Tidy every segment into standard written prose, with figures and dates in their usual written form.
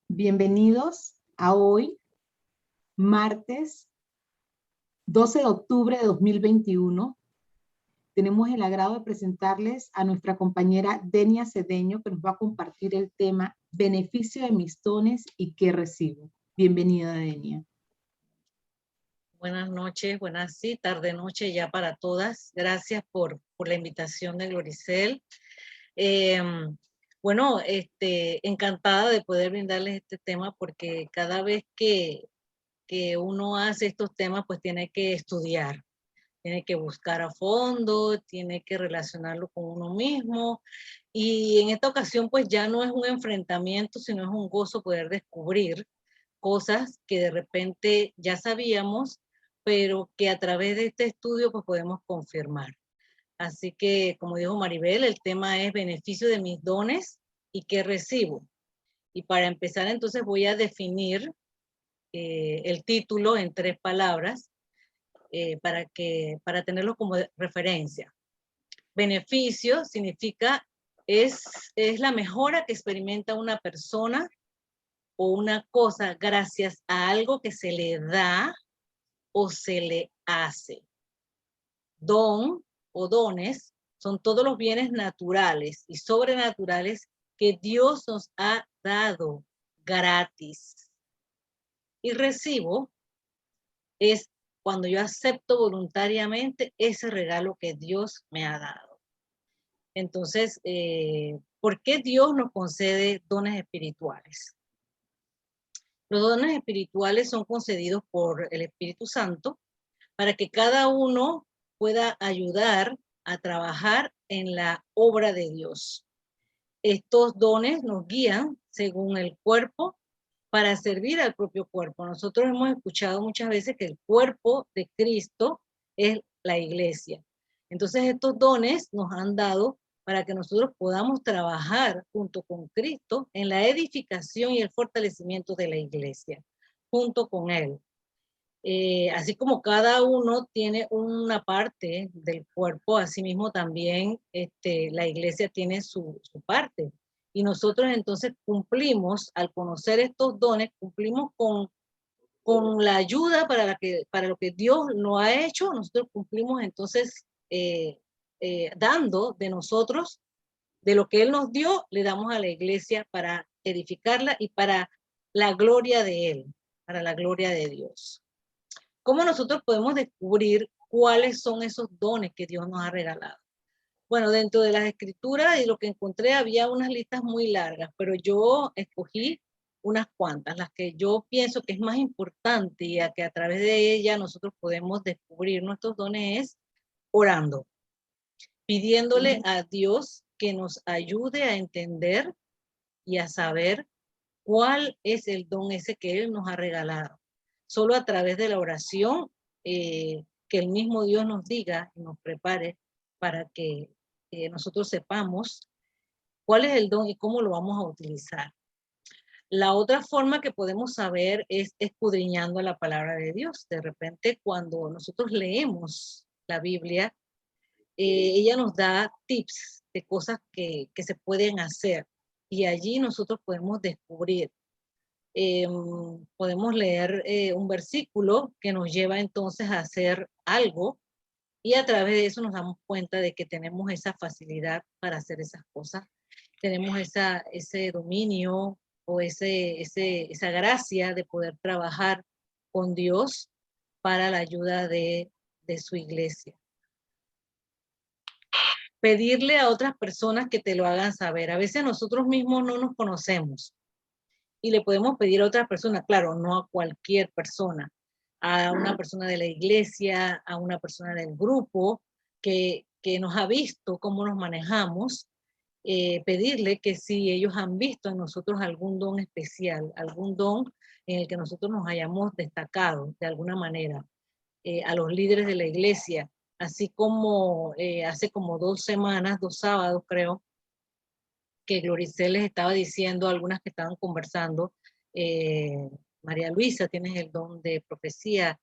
Bienvenidos a hoy, martes 12 de octubre de 2021. Tenemos el agrado de presentarles a nuestra compañera Denia Cedeño, que nos va a compartir el tema Beneficio de mis dones y qué recibo. Bienvenida, Denia. Buenas noches, tarde noche ya para todas. Gracias por la invitación de Gloricel. Bueno, encantada de poder brindarles este tema porque cada vez que uno hace estos temas, pues tiene que estudiar, tiene que buscar a fondo, tiene que relacionarlo con uno mismo. Y en esta ocasión, pues ya no es un enfrentamiento, sino es un gozo poder descubrir cosas que de repente ya sabíamos, pero que a través de este estudio pues podemos confirmar. Así que, como dijo Maribel, el tema es beneficio de mis dones y qué recibo. Y para empezar, entonces voy a definir el título en 3 palabras para tenerlo como referencia. Beneficio significa es la mejora que experimenta una persona o una cosa gracias a algo que se le da o se le hace. Don o dones son todos los bienes naturales y sobrenaturales que Dios nos ha dado gratis. Y recibo es cuando yo acepto voluntariamente ese regalo que Dios me ha dado. Entonces, ¿por qué Dios nos concede dones espirituales? Los dones espirituales son concedidos por el Espíritu Santo para que cada uno pueda ayudar a trabajar en la obra de Dios. Estos dones nos guían según el cuerpo para servir al propio cuerpo. Nosotros hemos escuchado muchas veces que el cuerpo de Cristo es la iglesia. Entonces estos dones nos han dado para que nosotros podamos trabajar junto con Cristo en la edificación y el fortalecimiento de la iglesia, junto con Él. Así como cada uno tiene una parte del cuerpo, asimismo también la iglesia tiene su parte. Y nosotros entonces cumplimos, al conocer estos dones, cumplimos con la ayuda para lo que Dios nos ha hecho. Nosotros cumplimos entonces dando de nosotros, de lo que Él nos dio, le damos a la iglesia para edificarla y para la gloria de Él, para la gloria de Dios. ¿Cómo nosotros podemos descubrir cuáles son esos dones que Dios nos ha regalado? Bueno, dentro de las escrituras y lo que encontré había unas listas muy largas, pero yo escogí unas cuantas, las que yo pienso que es más importante y a que a través de ella nosotros podemos descubrir nuestros dones es orando, pidiéndole a Dios que nos ayude a entender y a saber cuál es el don ese que Él nos ha regalado. Solo a través de la oración, que el mismo Dios nos diga y nos prepare para que nosotros sepamos cuál es el don y cómo lo vamos a utilizar. La otra forma que podemos saber es escudriñando la palabra de Dios. De repente, cuando nosotros leemos la Biblia, ella nos da tips de cosas que se pueden hacer y allí nosotros podemos descubrir. Podemos leer un versículo que nos lleva entonces a hacer algo y a través de eso nos damos cuenta de que tenemos esa facilidad para hacer esas cosas. Tenemos ese dominio o esa gracia de poder trabajar con Dios para la ayuda de su iglesia. Pedirle a otras personas que te lo hagan saber. A veces nosotros mismos no nos conocemos y le podemos pedir a otra persona, claro, no a cualquier persona, a una persona de la iglesia, a una persona del grupo que nos ha visto cómo nos manejamos, pedirle que si ellos han visto en nosotros algún don especial, algún don en el que nosotros nos hayamos destacado de alguna manera, a los líderes de la iglesia, así como hace como 2 semanas, 2 sábados creo, que Gloricel les estaba diciendo a algunas que estaban conversando, María Luisa, tienes el don de profecía,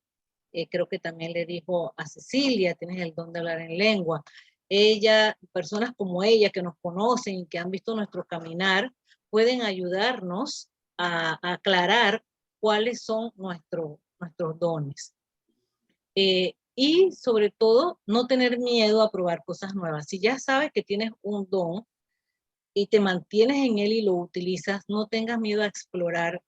creo que también le dijo a Cecilia, tienes el don de hablar en lengua. ella, personas como ella que nos conocen y que han visto nuestro caminar, pueden ayudarnos a aclarar cuáles son nuestros dones. Y sobre todo, no tener miedo a probar cosas nuevas. Si ya sabes que tienes un don y te mantienes en él y lo utilizas, no tengas miedo a explorar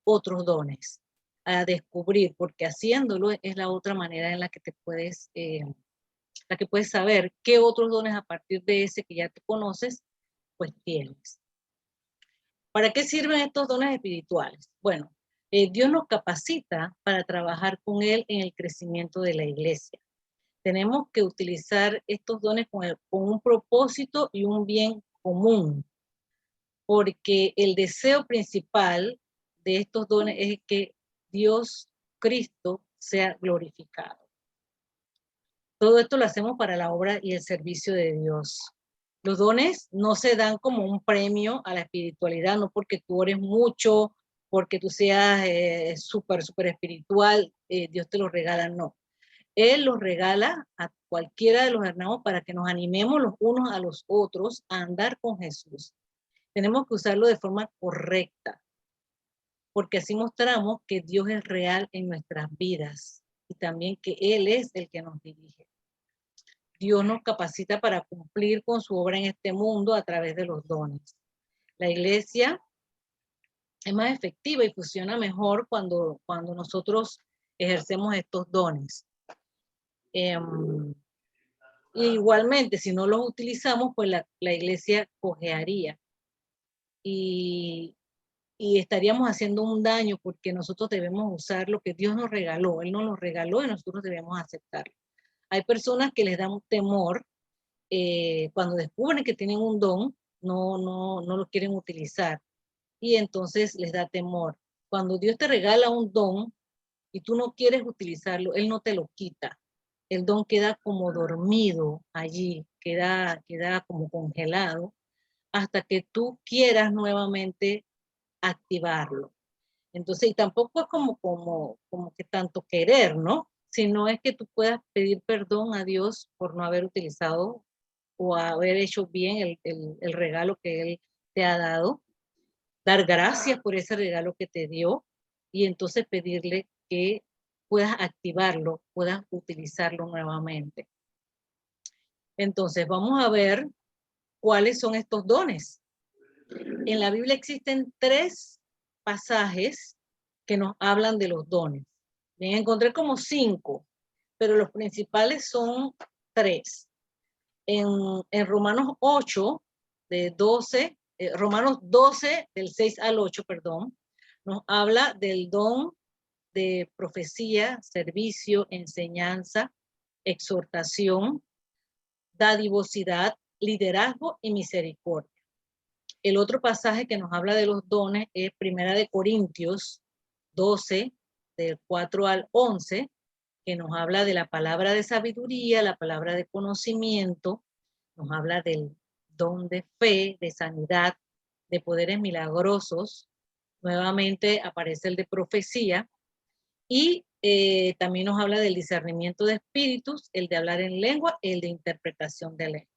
otros dones, a descubrir, porque haciéndolo es la otra manera en la que te puedes, la que puedes saber qué otros dones a partir de ese que ya te conoces, pues tienes. ¿Para qué sirven estos dones espirituales? Bueno, Dios nos capacita para trabajar con Él en el crecimiento de la iglesia. Tenemos que utilizar estos dones con un propósito y un bien común, porque el deseo principal de estos dones es que Dios, Cristo, sea glorificado. Todo esto lo hacemos para la obra y el servicio de Dios. Los dones no se dan como un premio a la espiritualidad, no porque tú ores mucho, porque tú seas súper espiritual, Dios te los regala, no. Él los regala a cualquiera de los hermanos para que nos animemos los unos a los otros a andar con Jesús. Tenemos que usarlo de forma correcta, porque así mostramos que Dios es real en nuestras vidas y también que Él es el que nos dirige. Dios nos capacita para cumplir con su obra en este mundo a través de los dones. La iglesia es más efectiva y funciona mejor cuando nosotros ejercemos estos dones. Igualmente, si no los utilizamos, pues la iglesia cojearía y estaríamos haciendo un daño porque nosotros debemos usar lo que Dios nos regaló. Él nos lo regaló y nosotros debemos aceptarlo. Hay personas que les dan temor cuando descubren que tienen un don, no lo quieren utilizar y entonces les da temor. Cuando Dios te regala un don y tú no quieres utilizarlo, Él no te lo quita. El don queda como dormido allí, queda como congelado hasta que tú quieras nuevamente activarlo. Entonces, y tampoco es como que tanto querer, ¿no? Sino es que tú puedas pedir perdón a Dios por no haber utilizado o haber hecho bien el regalo que Él te ha dado, dar gracias por ese regalo que te dio y entonces pedirle que puedas activarlo, puedas utilizarlo nuevamente. Entonces, vamos a ver cuáles son estos dones. En la Biblia existen 3 pasajes que nos hablan de los dones. Bien, encontré como 5, pero los principales son 3. En Romanos 8, Romanos 12, del 6 al 8, perdón, nos habla del don de profecía, servicio, enseñanza, exhortación, dadivosidad, liderazgo y misericordia. El otro pasaje que nos habla de los dones es Primera de Corintios 12, del 4 al 11, que nos habla de la palabra de sabiduría, la palabra de conocimiento, nos habla del don de fe, de sanidad, de poderes milagrosos. Nuevamente aparece el de profecía y también nos habla del discernimiento de espíritus, el de hablar en lengua, el de interpretación de lenguas.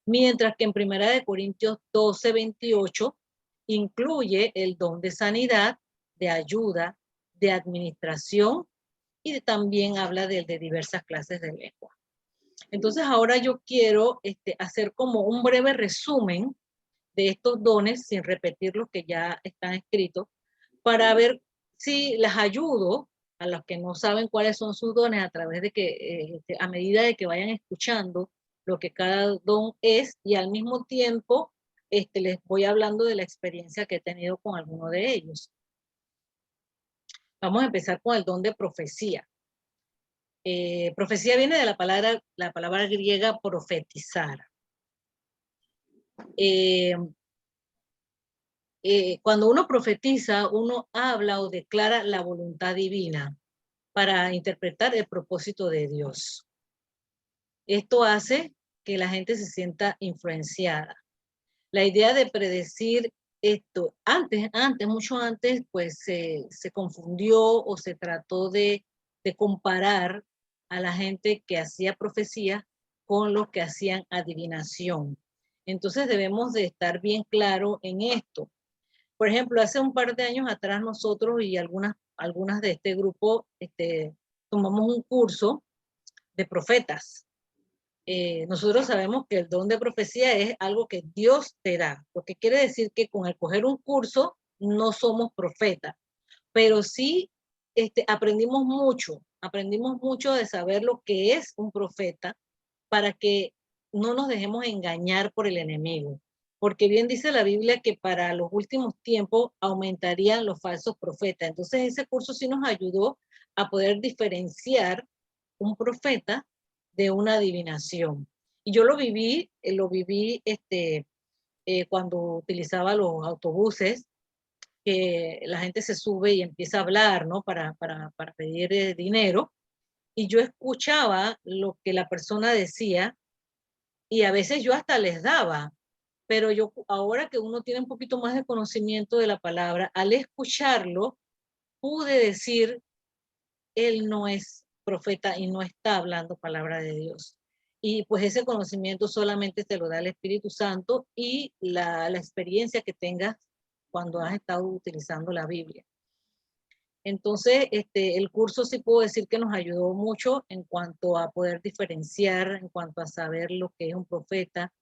Mientras que en Primera de Corintios 12, 28 incluye el don de sanidad, de ayuda, de administración y también habla de diversas clases de lengua. Entonces ahora yo quiero hacer como un breve resumen de estos dones sin repetir los que ya están escritos para ver si las ayudo a los que no saben cuáles son sus dones a través de que a medida de que vayan escuchando lo que cada don es y al mismo tiempo les voy hablando de la experiencia que he tenido con alguno de ellos. Vamos a empezar con el don de profecía. Profecía viene de la palabra griega profetizar. Cuando uno profetiza, uno habla o declara la voluntad divina para interpretar el propósito de Dios. Esto hace que la gente se sienta influenciada. La idea de predecir esto, mucho antes, pues se confundió o se trató de comparar a la gente que hacía profecía con los que hacían adivinación. Entonces debemos de estar bien claro en esto. Por ejemplo, hace un par de años atrás nosotros y algunas de este grupo tomamos un curso de profetas. Nosotros sabemos que el don de profecía es algo que Dios te da, lo que quiere decir que con el coger un curso no somos profetas, pero sí aprendimos mucho de saber lo que es un profeta para que no nos dejemos engañar por el enemigo. Porque bien dice la Biblia que para los últimos tiempos aumentarían los falsos profetas. Entonces ese curso sí nos ayudó a poder diferenciar un profeta de una adivinación. Y yo lo viví cuando utilizaba los autobuses, que la gente se sube y empieza a hablar, ¿no? Para pedir dinero. Y yo escuchaba lo que la persona decía y a veces yo hasta les daba, pero yo ahora que uno tiene un poquito más de conocimiento de la palabra, al escucharlo, pude decir, él no es profeta y no está hablando palabra de Dios. Y pues ese conocimiento solamente te lo da el Espíritu Santo y la experiencia que tengas cuando has estado utilizando la Biblia. Entonces, el curso sí puedo decir que nos ayudó mucho en cuanto a poder diferenciar, en cuanto a saber lo que es un profeta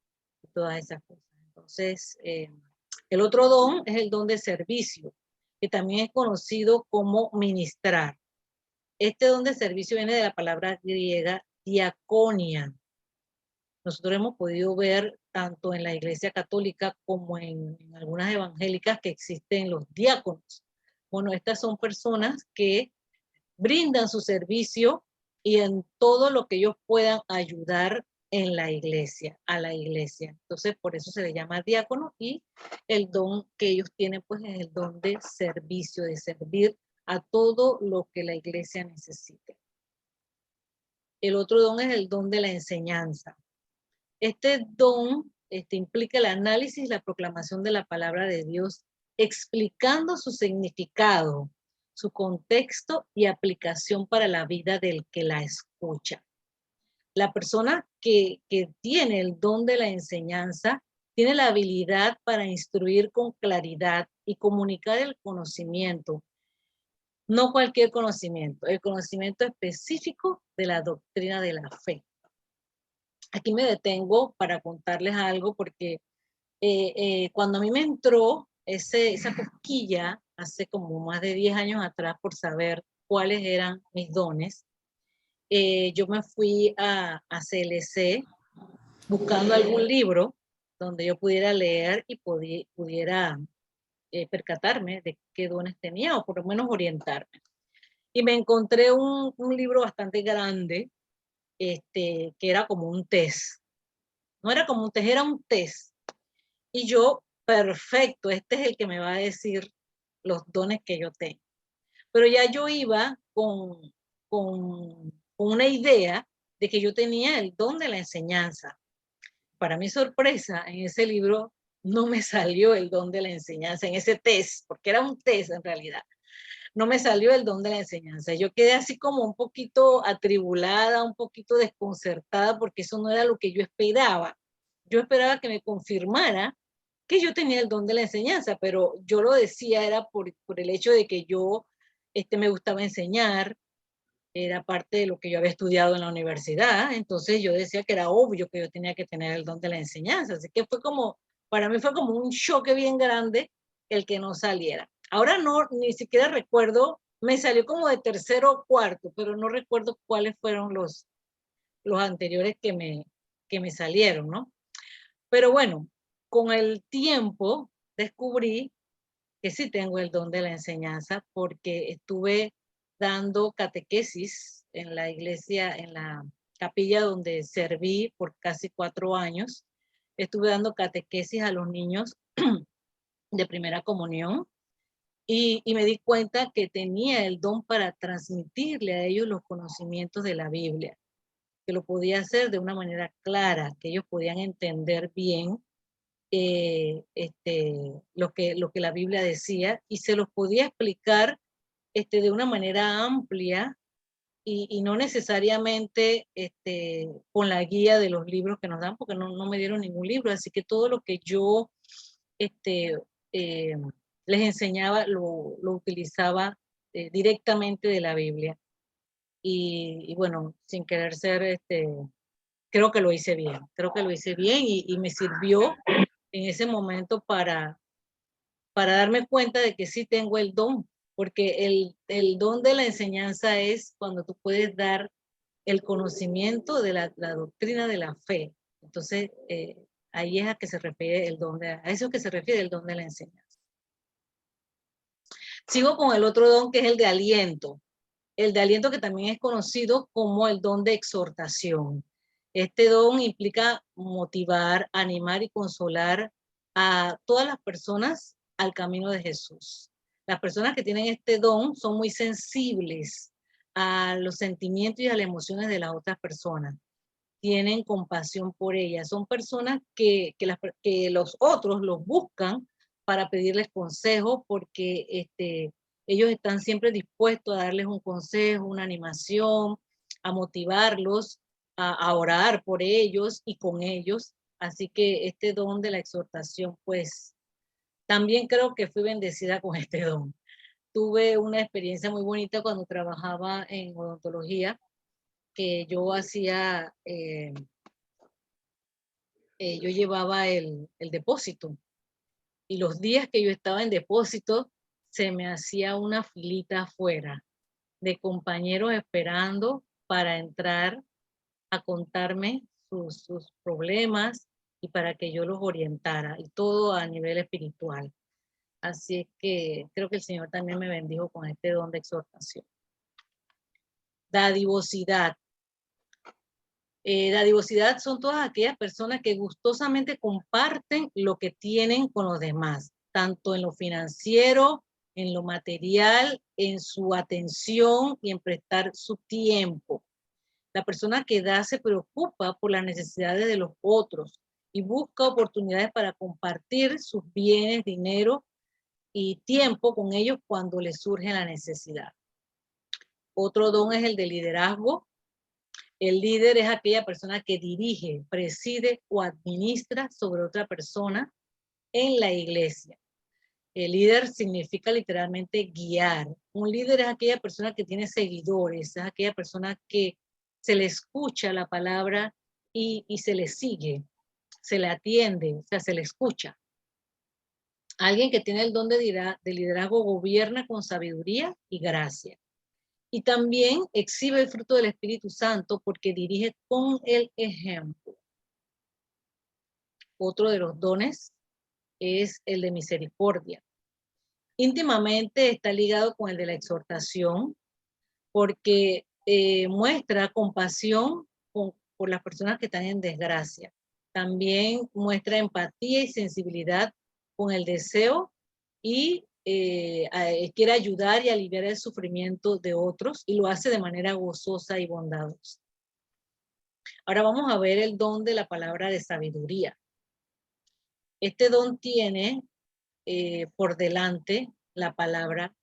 y todas esas cosas. Entonces, el otro don es el don de servicio, que también es conocido como ministrar. Este don de servicio viene de la palabra griega diaconia. Nosotros hemos podido ver tanto en la Iglesia Católica como en algunas evangélicas que existen los diáconos. Bueno, estas son personas que brindan su servicio y en todo lo que ellos puedan ayudar en la iglesia, a la iglesia. Entonces, por eso se le llama diácono y el don que ellos tienen, pues, es el don de servicio, de servir a todo lo que la iglesia necesite. El otro don es el don de la enseñanza. Este don implica el análisis y la proclamación de la palabra de Dios, explicando su significado, su contexto y aplicación para la vida del que la escucha. La persona que tiene el don de la enseñanza tiene la habilidad para instruir con claridad y comunicar el conocimiento. No cualquier conocimiento, el conocimiento específico de la doctrina de la fe. Aquí me detengo para contarles algo porque cuando a mí me entró esa cosquilla hace como más de 10 años atrás por saber cuáles eran mis dones, yo me fui a CLC buscando algún libro donde yo pudiera leer y pudiera percatarme de qué dones tenía o por lo menos orientarme. Y me encontré un libro bastante grande que era como un test. No era como un test, era un test. Y yo, perfecto, este es el que me va a decir los dones que yo tengo. Pero ya yo iba con una idea de que yo tenía el don de la enseñanza. Para mi sorpresa, en ese libro no me salió el don de la enseñanza, en ese test, porque era un test en realidad. No me salió el don de la enseñanza. Yo quedé así como un poquito atribulada, un poquito desconcertada, porque eso no era lo que yo esperaba. Yo esperaba que me confirmara que yo tenía el don de la enseñanza, pero yo lo decía era por el hecho de que yo me gustaba enseñar, era parte de lo que yo había estudiado en la universidad, entonces yo decía que era obvio que yo tenía que tener el don de la enseñanza, así que fue como, para mí fue como un choque bien grande el que no saliera. Ahora no, ni siquiera recuerdo, me salió como de tercero o cuarto, pero no recuerdo cuáles fueron los anteriores que me salieron, ¿no? Pero bueno, con el tiempo descubrí que sí tengo el don de la enseñanza porque estuve dando catequesis en la iglesia, en la capilla donde serví por casi 4 años. Estuve dando catequesis a los niños de primera comunión y me di cuenta que tenía el don para transmitirle a ellos los conocimientos de la Biblia, que lo podía hacer de una manera clara, que ellos podían entender bien lo que la Biblia decía y se los podía explicar de una manera amplia y no necesariamente con la guía de los libros que nos dan, porque no me dieron ningún libro, así que todo lo que yo eh, les enseñaba lo utilizaba directamente de la Biblia. Y bueno, sin querer ser, creo que lo hice bien, y me sirvió en ese momento para darme cuenta de que sí tengo el don, porque el don de la enseñanza es cuando tú puedes dar el conocimiento de la doctrina de la fe. Entonces, ahí es a que se refiere el don a eso que se refiere el don de la enseñanza. Sigo con el otro don, que es el de aliento. El de aliento, que también es conocido como el don de exhortación. Este don implica motivar, animar y consolar a todas las personas al camino de Jesús. Las personas que tienen este don son muy sensibles a los sentimientos y a las emociones de las otras personas. Tienen compasión por ellas. Son personas que los otros los buscan para pedirles consejos, porque ellos están siempre dispuestos a darles un consejo, una animación, a motivarlos, a orar por ellos y con ellos. Así que este don de la exhortación, pues también creo que fui bendecida con este don. Tuve una experiencia muy bonita cuando trabajaba en odontología, que yo hacía, yo llevaba el depósito, y los días que yo estaba en depósito se me hacía una filita afuera de compañeros esperando para entrar a contarme sus problemas y para que yo los orientara, y todo a nivel espiritual. Así es que creo que el Señor también me bendijo con este don de exhortación. Dadivosidad. Dadivosidad son todas aquellas personas que gustosamente comparten lo que tienen con los demás, tanto en lo financiero, en lo material, en su atención y en prestar su tiempo. La persona que da se preocupa por las necesidades de los otros y busca oportunidades para compartir sus bienes, dinero y tiempo con ellos cuando les surge la necesidad. Otro don es el de liderazgo. El líder es aquella persona que dirige, preside o administra sobre otra persona en la iglesia. El líder significa literalmente guiar. Un líder es aquella persona que tiene seguidores, es aquella persona que se le escucha la palabra y se le sigue, se le atiende, o sea, se le escucha. Alguien que tiene el don de liderazgo gobierna con sabiduría y gracia. Y también exhibe el fruto del Espíritu Santo porque dirige con el ejemplo. Otro de los dones es el de misericordia. Íntimamente está ligado con el de la exhortación, porque muestra compasión por las personas que están en desgracia. También muestra empatía y sensibilidad con el deseo y quiere ayudar y aliviar el sufrimiento de otros, y lo hace de manera gozosa y bondadosa. Ahora vamos a ver el don de la palabra de sabiduría. Este don tiene por delante la palabra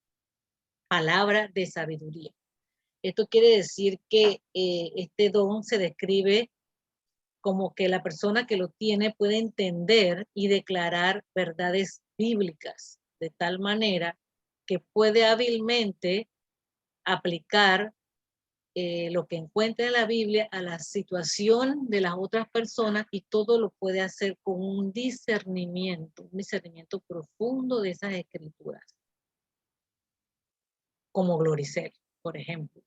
de sabiduría. Esto quiere decir que este don se describe como que la persona que lo tiene puede entender y declarar verdades bíblicas de tal manera que puede hábilmente aplicar lo que encuentra en la Biblia a la situación de las otras personas, y todo lo puede hacer con un discernimiento profundo de esas escrituras, como Gloricel, por ejemplo.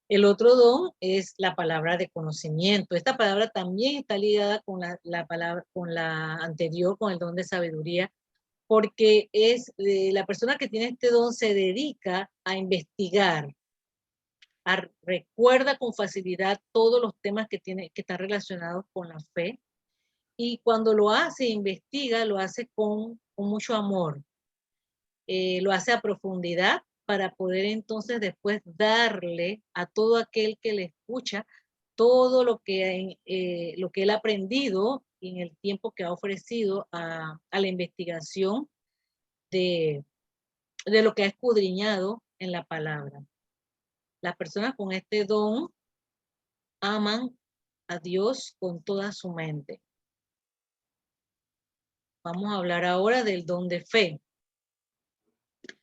El otro don es la palabra de conocimiento. Esta palabra también está ligada con la palabra, con la anterior, con el don de sabiduría, porque es la persona que tiene este don se dedica a investigar, recuerda con facilidad todos los temas que están relacionados con la fe, y cuando lo hace, investiga, lo hace con mucho amor, lo hace a profundidad para poder entonces después darle a todo aquel que le escucha todo lo que él ha aprendido en el tiempo que ha ofrecido a la investigación de lo que ha escudriñado en la palabra. Las personas con este don aman a Dios con toda su mente. Vamos a hablar ahora del don de fe.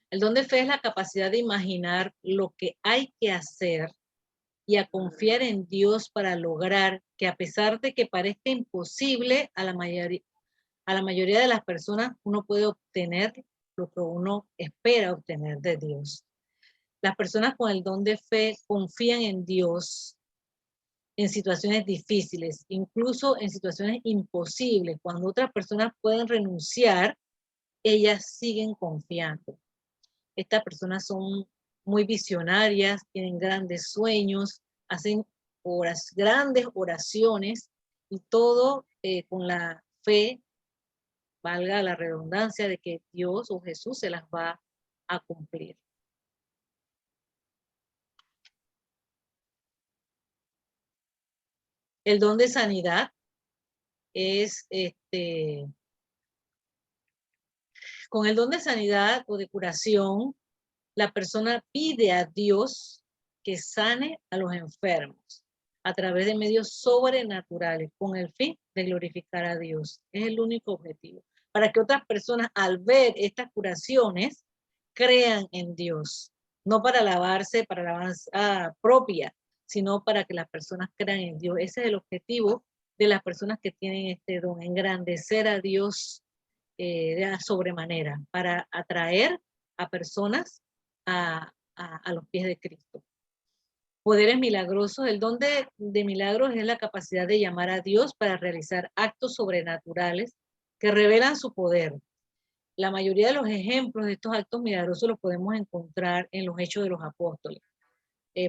El don de fe es la capacidad de imaginar lo que hay que hacer y a confiar en Dios para lograr que, a pesar de que parezca imposible a la mayoría de las personas, uno puede obtener lo que uno espera obtener de Dios. Las personas con el don de fe confían en Dios en situaciones difíciles, incluso en situaciones imposibles. Cuando otras personas pueden renunciar, ellas siguen confiando. Estas personas son muy visionarias, tienen grandes sueños, hacen grandes oraciones y todo con la fe, valga la redundancia, de que Dios o Jesús se las va a cumplir. El don de sanidad es con el don de sanidad o de curación, la persona pide a Dios que sane a los enfermos a través de medios sobrenaturales con el fin de glorificar a Dios. Es el único objetivo. Para que otras personas, al ver estas curaciones, crean en Dios. No para alabarse, para alabanza propia, sino para que las personas crean en Dios. Ese es el objetivo de las personas que tienen este don, engrandecer a Dios de sobremanera, para atraer a personas a los pies de Cristo. Poderes milagrosos. El don de milagros es la capacidad de llamar a Dios para realizar actos sobrenaturales que revelan su poder. La mayoría de los ejemplos de estos actos milagrosos los podemos encontrar en los Hechos de los Apóstoles.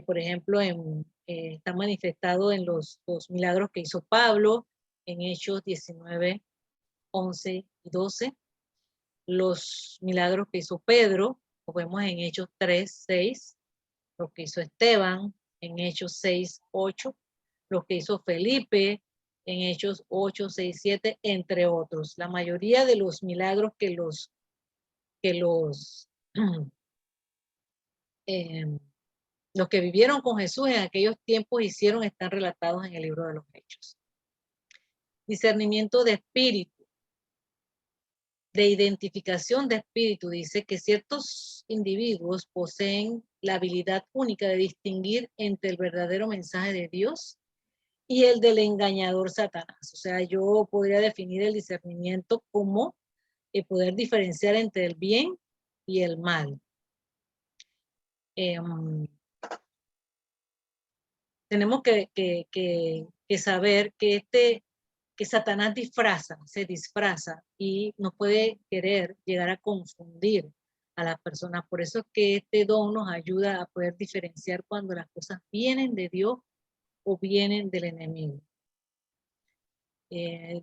Por ejemplo, está manifestado en los milagros que hizo Pablo, en Hechos 19, 11 y 12. Los milagros que hizo Pedro, lo vemos en Hechos 3, 6. Lo que hizo Esteban, en Hechos 6, 8. Lo que hizo Felipe, en Hechos 8, 6, 7, entre otros. La mayoría de los milagros que los que vivieron con Jesús en aquellos tiempos hicieron están relatados en el libro de los Hechos. Discernimiento de espíritu, de identificación de espíritu. Dice que ciertos individuos poseen la habilidad única de distinguir entre el verdadero mensaje de Dios y el del engañador Satanás. O sea, yo podría definir el discernimiento como poder diferenciar entre el bien y el mal. Tenemos que saber que Satanás se disfraza y nos puede querer llegar a confundir a las personas. Por eso es que este don nos ayuda a poder diferenciar cuando las cosas vienen de Dios o vienen del enemigo.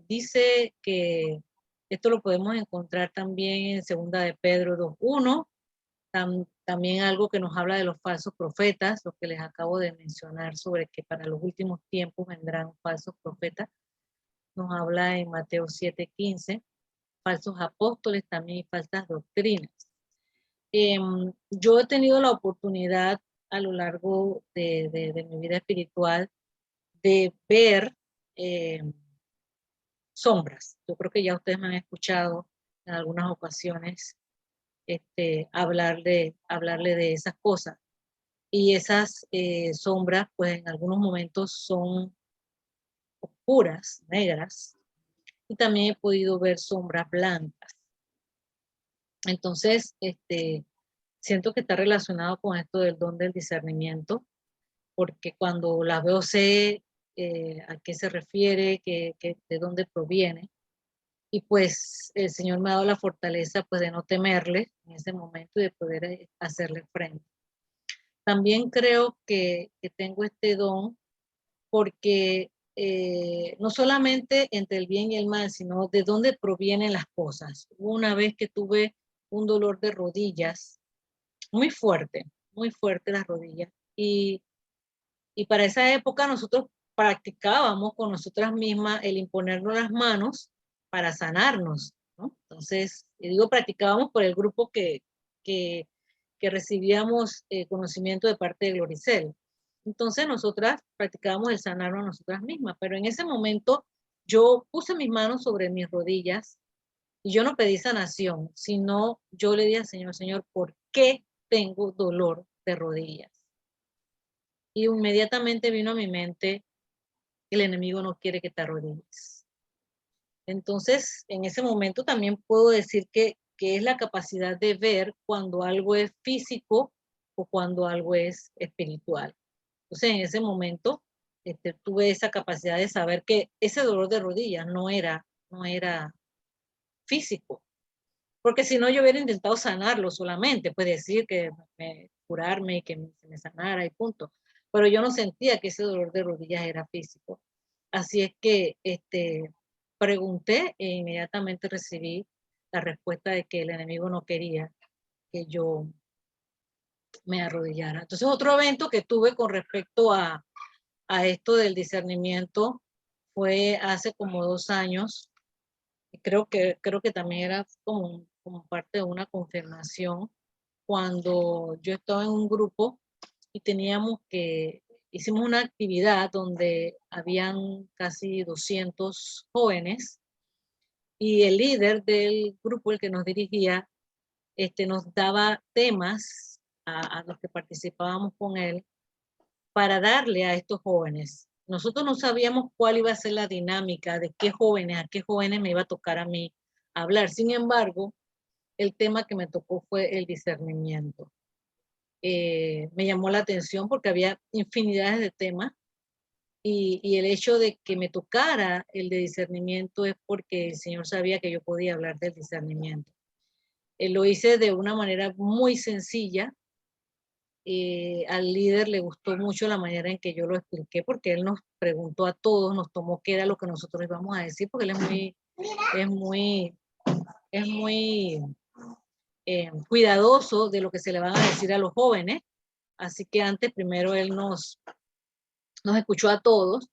Dice que esto lo podemos encontrar también en 2 de Pedro 2:1. También algo que nos habla de los falsos profetas, lo que les acabo de mencionar sobre que para los últimos tiempos vendrán falsos profetas. Nos habla en Mateo 7:15, falsos apóstoles también y falsas doctrinas. Yo he tenido la oportunidad a lo largo de mi vida espiritual de ver sombras. Yo creo que ya ustedes me han escuchado en algunas ocasiones hablarle de esas cosas. Y esas sombras, pues en algunos momentos son oscuras, negras, y también he podido ver sombras blancas. Entonces, siento que está relacionado con esto del don del discernimiento, porque cuando las veo sé a qué se refiere, de dónde proviene. Y pues el Señor me ha dado la fortaleza pues de no temerle en ese momento y de poder hacerle frente. También creo que tengo este don porque no solamente entre el bien y el mal, sino de dónde provienen las cosas. Una vez que tuve un dolor de rodillas muy fuerte las rodillas, y para esa época nosotros practicábamos con nosotras mismas el imponernos las manos para sanarnos, ¿no? Entonces, digo practicábamos por el grupo que que recibíamos conocimiento de parte de Gloricel. Entonces nosotras practicábamos el sanarnos a nosotras mismas, pero en ese momento yo puse mis manos sobre mis rodillas y yo no pedí sanación, sino yo le dije al Señor, Señor, ¿por qué tengo dolor de rodillas? Y inmediatamente vino a mi mente, el enemigo no quiere que te arrodilles. Entonces, en ese momento también puedo decir que es la capacidad de ver cuando algo es físico o cuando algo es espiritual. Entonces, en ese momento tuve esa capacidad de saber que ese dolor de rodillas no era físico, porque si no yo hubiera intentado sanarlo solamente, pues decir que curarme y que se me sanara y punto. Pero yo no sentía que ese dolor de rodillas era físico. Así es que pregunté e inmediatamente recibí la respuesta de que el enemigo no quería que yo me arrodillara. Entonces, otro evento que tuve con respecto a esto del discernimiento fue hace como 2 años. Creo que también era como parte de una confirmación, cuando yo estaba en un grupo y hicimos una actividad donde habían casi 200 jóvenes y el líder del grupo, el que nos dirigía, nos daba temas a los que participábamos con él para darle a estos jóvenes. Nosotros no sabíamos cuál iba a ser la dinámica de a qué jóvenes me iba a tocar a mí hablar. Sin embargo, el tema que me tocó fue el discernimiento. Me llamó la atención porque había infinidades de temas y el hecho de que me tocara el de discernimiento es porque el Señor sabía que yo podía hablar del discernimiento. Lo hice de una manera muy sencilla. Al líder le gustó mucho la manera en que yo lo expliqué, porque él nos preguntó a todos, nos tomó qué era lo que nosotros íbamos a decir, porque él es muy cuidadoso de lo que se le van a decir a los jóvenes. Así que primero él nos escuchó a todos,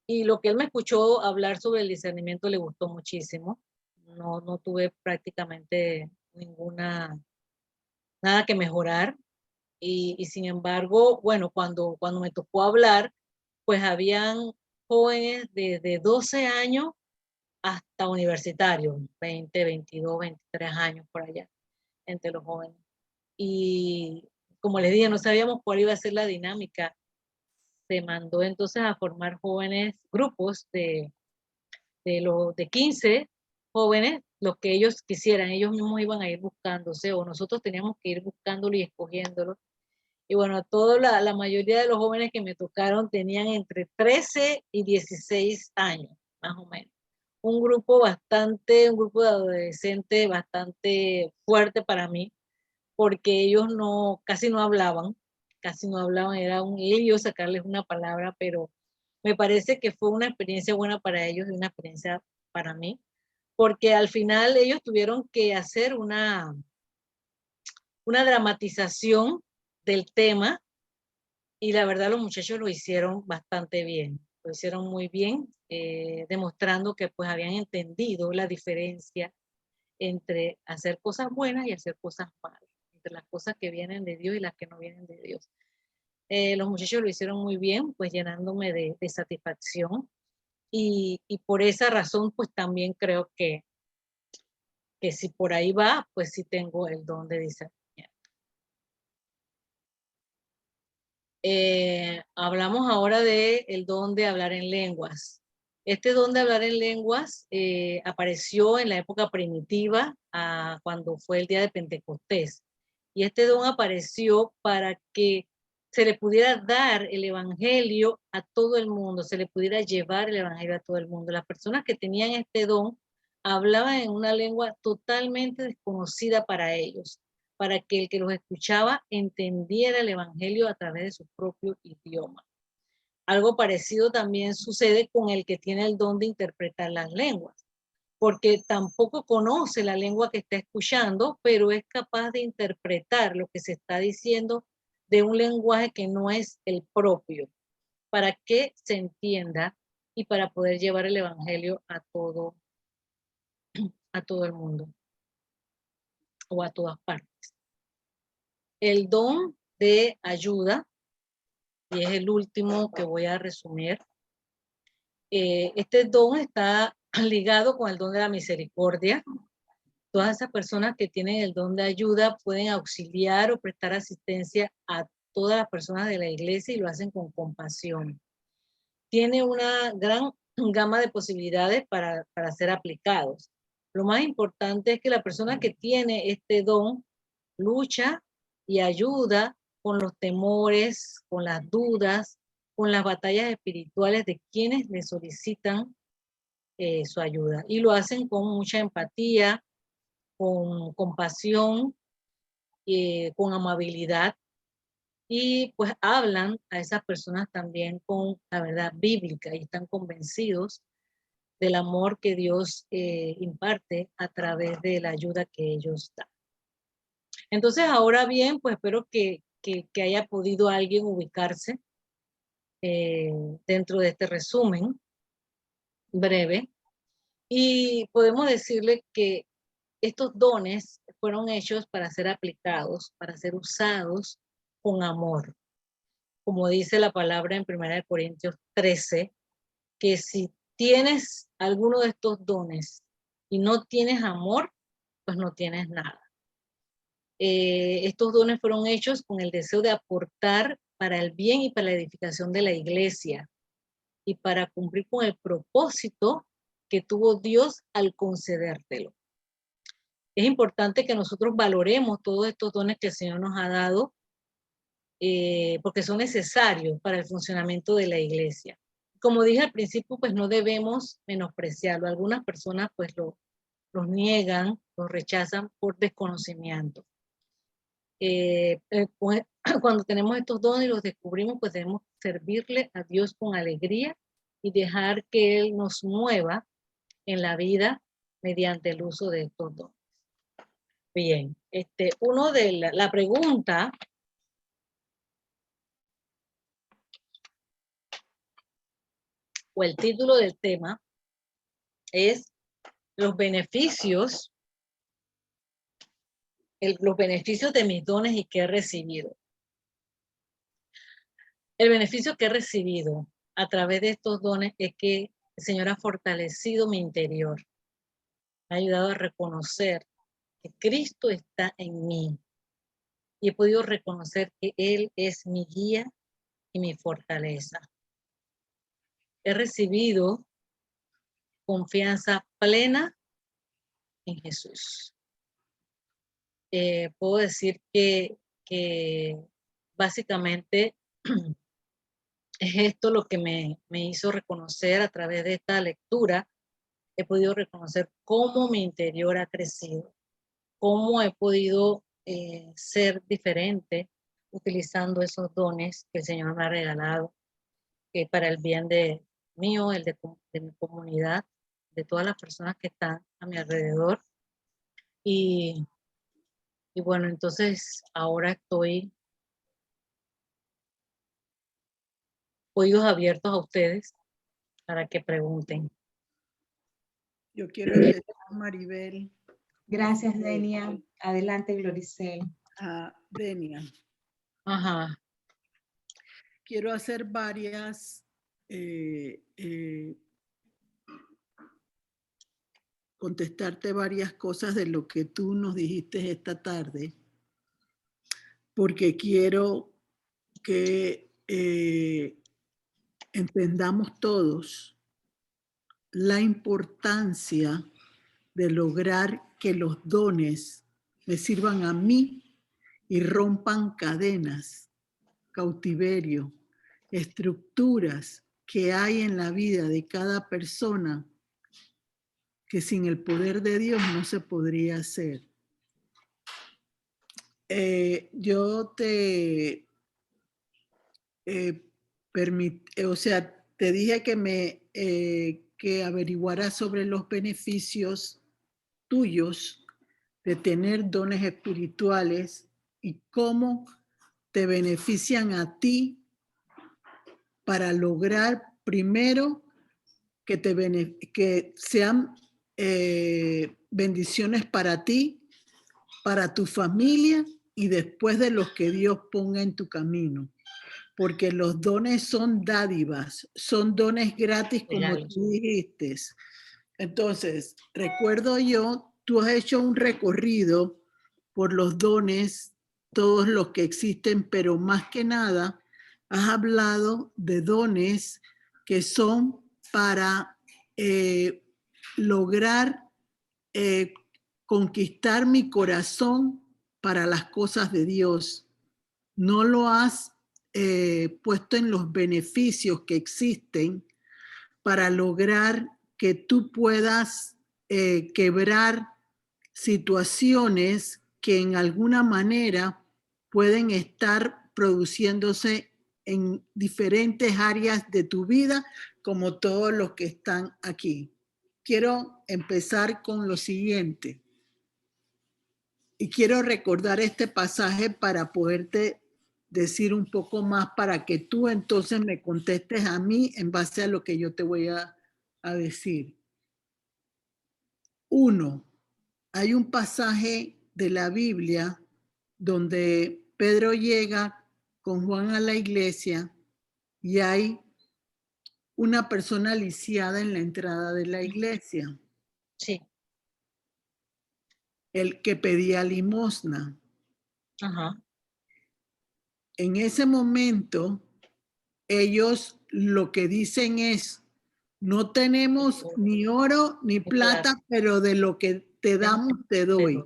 y lo que él me escuchó hablar sobre el discernimiento le gustó muchísimo. No tuve prácticamente nada que mejorar. Y sin embargo, bueno, cuando me tocó hablar, pues habían jóvenes de 12 años hasta universitarios, 20, 22, 23 años por allá, entre los jóvenes. Y como les dije, no sabíamos cuál iba a ser la dinámica. Se mandó entonces a formar grupos de 15 jóvenes, los que ellos quisieran, ellos mismos iban a ir buscándose, o nosotros teníamos que ir buscándolo y escogiéndolo. Y bueno, la mayoría de los jóvenes que me tocaron tenían entre 13 y 16 años, más o menos. Un grupo de adolescentes bastante fuerte para mí, porque ellos casi no hablaban, era un lío sacarles una palabra, pero me parece que fue una experiencia buena para ellos y una experiencia para mí, porque al final ellos tuvieron que hacer una dramatización del tema. Y la verdad los muchachos lo hicieron bastante bien, lo hicieron muy bien, demostrando que pues habían entendido la diferencia entre hacer cosas buenas y hacer cosas malas, entre las cosas que vienen de Dios y las que no vienen de Dios. Los muchachos lo hicieron muy bien, pues llenándome de satisfacción, y por esa razón pues también creo que si por ahí va, pues sí tengo el don de discernimiento. Hablamos ahora del don de hablar en lenguas. Este don de hablar en lenguas apareció en la época primitiva, cuando fue el día de Pentecostés. Y este don apareció para que se le pudiera dar el evangelio a todo el mundo, se le pudiera llevar el evangelio a todo el mundo. Las personas que tenían este don hablaban en una lengua totalmente desconocida para ellos, para que el que los escuchaba entendiera el evangelio a través de su propio idioma. Algo parecido también sucede con el que tiene el don de interpretar las lenguas, porque tampoco conoce la lengua que está escuchando, pero es capaz de interpretar lo que se está diciendo de un lenguaje que no es el propio, para que se entienda y para poder llevar el evangelio a todo el mundo, o a todas partes. el don de ayuda, y es el último que voy a resumir. Este don está ligado con el don de la misericordia. Todas esas personas que tienen el don de ayuda pueden auxiliar o prestar asistencia a todas las personas de la iglesia y lo hacen con compasión. Tiene una gran gama de posibilidades para ser aplicados. Lo más importante es que la persona que tiene este don lucha y ayuda con los temores, con las dudas, con las batallas espirituales de quienes le solicitan su ayuda. Y lo hacen con mucha empatía, con compasión, con amabilidad, y pues hablan a esas personas también con la verdad bíblica y están convencidos del amor que Dios imparte a través de la ayuda que ellos dan. Entonces, ahora bien, pues espero que haya podido alguien ubicarse dentro de este resumen breve, y podemos decirle que estos dones fueron hechos para ser aplicados, para ser usados con amor. Como dice la palabra en 1 Corintios 13, que si tienes alguno de estos dones y no tienes amor, pues no tienes nada. Estos dones fueron hechos con el deseo de aportar para el bien y para la edificación de la iglesia y para cumplir con el propósito que tuvo Dios al concedértelo. Es importante que nosotros valoremos todos estos dones que el Señor nos ha dado, porque son necesarios para el funcionamiento de la iglesia. Como dije al principio, pues no debemos menospreciarlo. Algunas personas pues los niegan, los rechazan por desconocimiento. Pues, cuando tenemos estos dones y los descubrimos, pues debemos servirle a Dios con alegría y dejar que Él nos mueva en la vida mediante el uso de estos dones. Bien, uno de la pregunta o el título del tema es los beneficios de mis dones y que he recibido. El beneficio que he recibido a través de estos dones es que el Señor ha fortalecido mi interior. Me ha ayudado a reconocer que Cristo está en mí. Y he podido reconocer que Él es mi guía y mi fortaleza. He recibido confianza plena en Jesús. Puedo decir que básicamente es esto lo que me hizo reconocer a través de esta lectura. He podido reconocer cómo mi interior ha crecido, cómo he podido ser diferente utilizando esos dones que el Señor me ha regalado para el bien de mío, el de mi comunidad, de todas las personas que están a mi alrededor. Y bueno, entonces ahora estoy oídos abiertos a ustedes para que pregunten. Yo quiero empezar, Maribel. Gracias, Denia. Adelante, Gloricel. Denia. Ajá. Quiero hacer varias contestarte varias cosas de lo que tú nos dijiste esta tarde, porque quiero que entendamos todos la importancia de lograr que los dones me sirvan a mí y rompan cadenas, cautiverio, estructuras que hay en la vida de cada persona que sin el poder de Dios no se podría hacer. Yo te te dije que que averiguaras sobre los beneficios tuyos de tener dones espirituales y cómo te benefician a ti para lograr primero que sean bendiciones para ti, para tu familia y después de los que Dios ponga en tu camino. Porque los dones son dádivas, son dones gratis, como Regalos. tú dijiste. Entonces, recuerdo yo, tú has hecho un recorrido por los dones, todos los que existen, pero más que nada, has hablado de dones que son para lograr conquistar mi corazón para las cosas de Dios. No lo has puesto en los beneficios que existen para lograr que tú puedas quebrar situaciones que en alguna manera pueden estar produciéndose en diferentes áreas de tu vida, como todos los que están aquí. Quiero empezar con lo siguiente. Y quiero recordar este pasaje para poderte decir un poco más, para que tú entonces me contestes a mí en base a lo que yo te voy a decir. 1. Hay un pasaje de la Biblia donde Pedro llega con Juan a la iglesia y hay una persona lisiada en la entrada de la iglesia. Sí. El que pedía limosna. Ajá. En ese momento, ellos lo que dicen es, no tenemos ni oro ni plata, pero de lo que te damos te doy.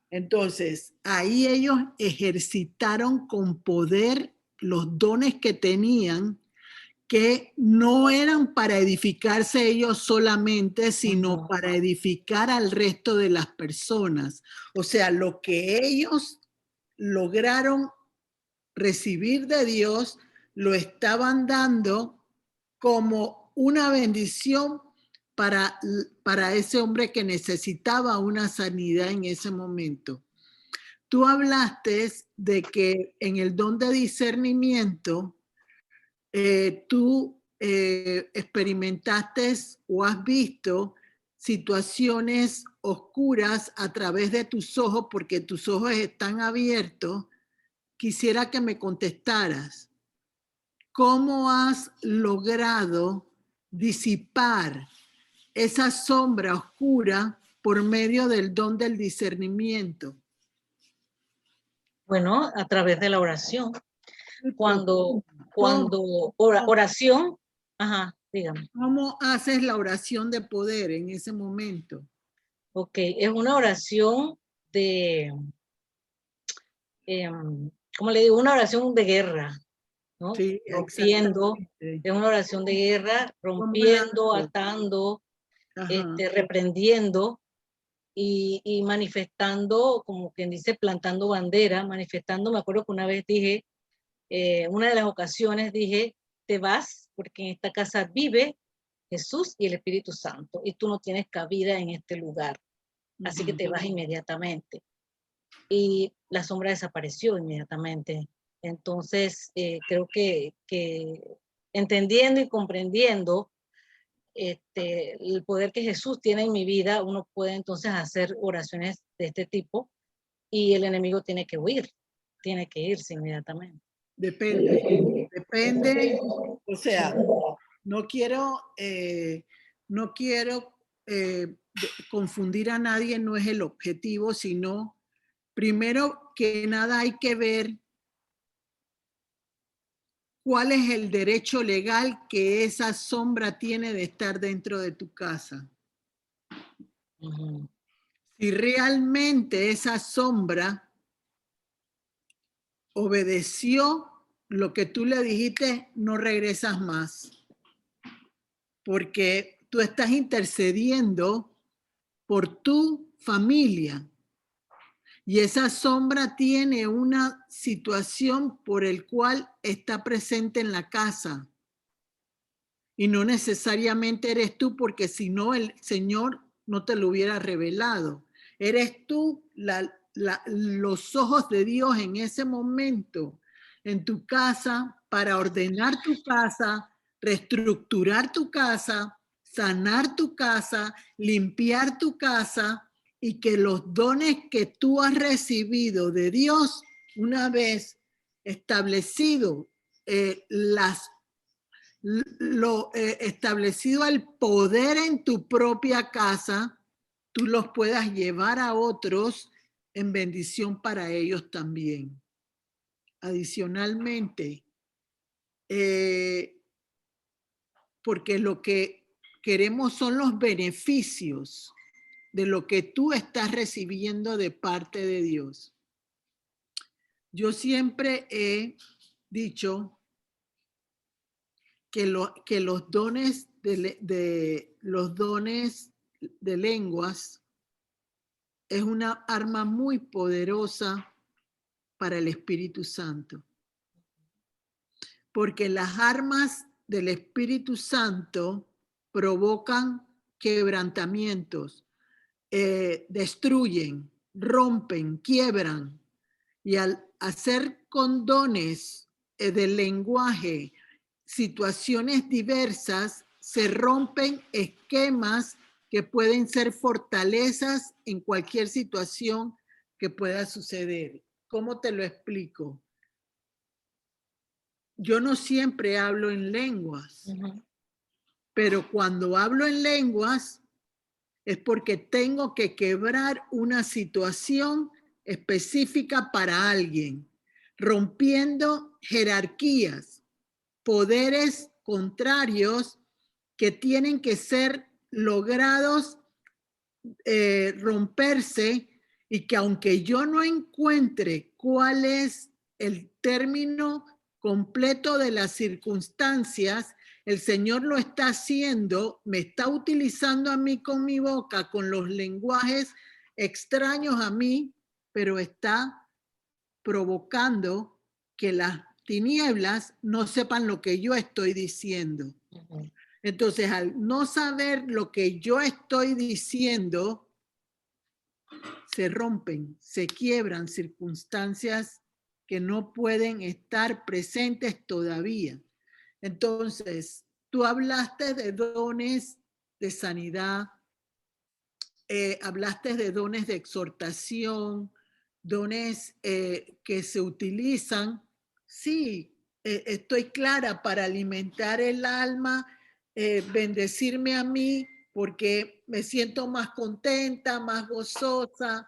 Entonces, ahí ellos ejercitaron con poder los dones que tenían, que no eran para edificarse ellos solamente, sino para edificar al resto de las personas. O sea, lo que ellos lograron recibir de Dios, lo estaban dando como una bendición para ese hombre que necesitaba una sanidad en ese momento. Tú hablaste de que en el don de discernimiento, tú experimentaste o has visto situaciones oscuras a través de tus ojos porque tus ojos están abiertos. Quisiera que me contestaras, ¿cómo has logrado disipar esa sombra oscura por medio del don del discernimiento? Bueno, a través de la oración. Cuando ¿Cómo? oración, ajá, dígame. ¿Cómo haces la oración de poder en ese momento? Ok, es una oración de, ¿cómo le digo? Una oración de guerra, ¿no? Sí, Rompiendo, exactamente. es una oración de guerra, ¿Cómo la rompiendo, haces? atando, Ajá. reprendiendo y manifestando, como quien dice, plantando bandera, manifestando. Me acuerdo que una vez dije, una de las ocasiones dije, te vas porque en esta casa vive Jesús y el Espíritu Santo y tú no tienes cabida en este lugar, así que te vas inmediatamente. Y la sombra desapareció inmediatamente. Entonces, creo que entendiendo y comprendiendo el poder que Jesús tiene en mi vida, uno puede entonces hacer oraciones de este tipo y el enemigo tiene que huir, tiene que irse inmediatamente. Depende, o sea, no quiero confundir a nadie, no es el objetivo, sino primero que nada hay que ver cuál es el derecho legal que esa sombra tiene de estar dentro de tu casa. Si realmente esa sombra obedeció lo que tú le dijiste, no regresas más. Porque tú estás intercediendo por tu familia. Y esa sombra tiene una situación por el cual está presente en la casa. Y no necesariamente eres tú, porque si no el Señor no te lo hubiera revelado. Eres tú los ojos de Dios en ese momento, en tu casa, para ordenar tu casa, reestructurar tu casa, sanar tu casa, limpiar tu casa y que los dones que tú has recibido de Dios una vez establecido establecido el poder en tu propia casa, tú los puedas llevar a otros en bendición para ellos también. Adicionalmente, porque lo que queremos son los beneficios de lo que tú estás recibiendo de parte de Dios. Yo siempre he dicho que los dones los dones de lenguas es una arma muy poderosa para el Espíritu Santo. Porque las armas del Espíritu Santo provocan quebrantamientos, destruyen, rompen, quiebran. Y al hacer con dones del lenguaje situaciones diversas, se rompen esquemas que pueden ser fortalezas en cualquier situación que pueda suceder. ¿Cómo te lo explico? Yo no siempre hablo en lenguas, pero cuando hablo en lenguas es porque tengo que quebrar una situación específica para alguien, rompiendo jerarquías, poderes contrarios que tienen que ser logrados romperse, y que aunque yo no encuentre cuál es el término completo de las circunstancias, el Señor lo está haciendo, me está utilizando a mí con mi boca, con los lenguajes extraños a mí, pero está provocando que las tinieblas no sepan lo que yo estoy diciendo. Entonces, al no saber lo que yo estoy diciendo, se rompen, se quiebran circunstancias que no pueden estar presentes todavía. Entonces, tú hablaste de dones de sanidad, hablaste de dones de exhortación, dones que se utilizan. Sí, estoy clara para alimentar el alma, bendecirme a mí porque me siento más contenta, más gozosa,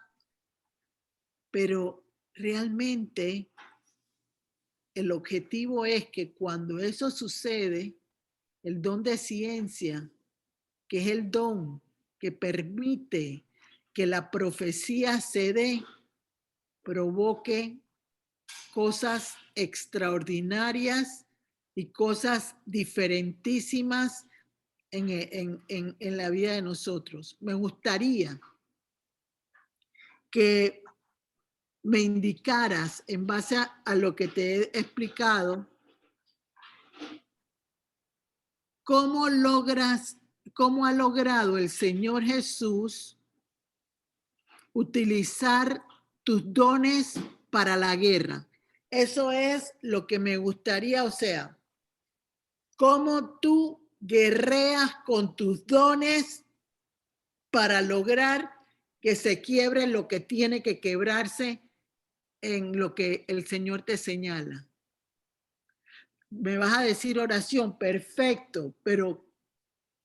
pero realmente el objetivo es que cuando eso sucede, el don de ciencia, que es el don que permite que la profecía se dé, provoque cosas extraordinarias y cosas diferentísimas en la vida de nosotros. Me gustaría que me indicaras, en base a lo que te he explicado, cómo ha logrado el Señor Jesús utilizar tus dones para la guerra. Eso es lo que me gustaría, o sea, cómo tú guerreas con tus dones para lograr que se quiebre lo que tiene que quebrarse en lo que el Señor te señala. Me vas a decir oración, perfecto, pero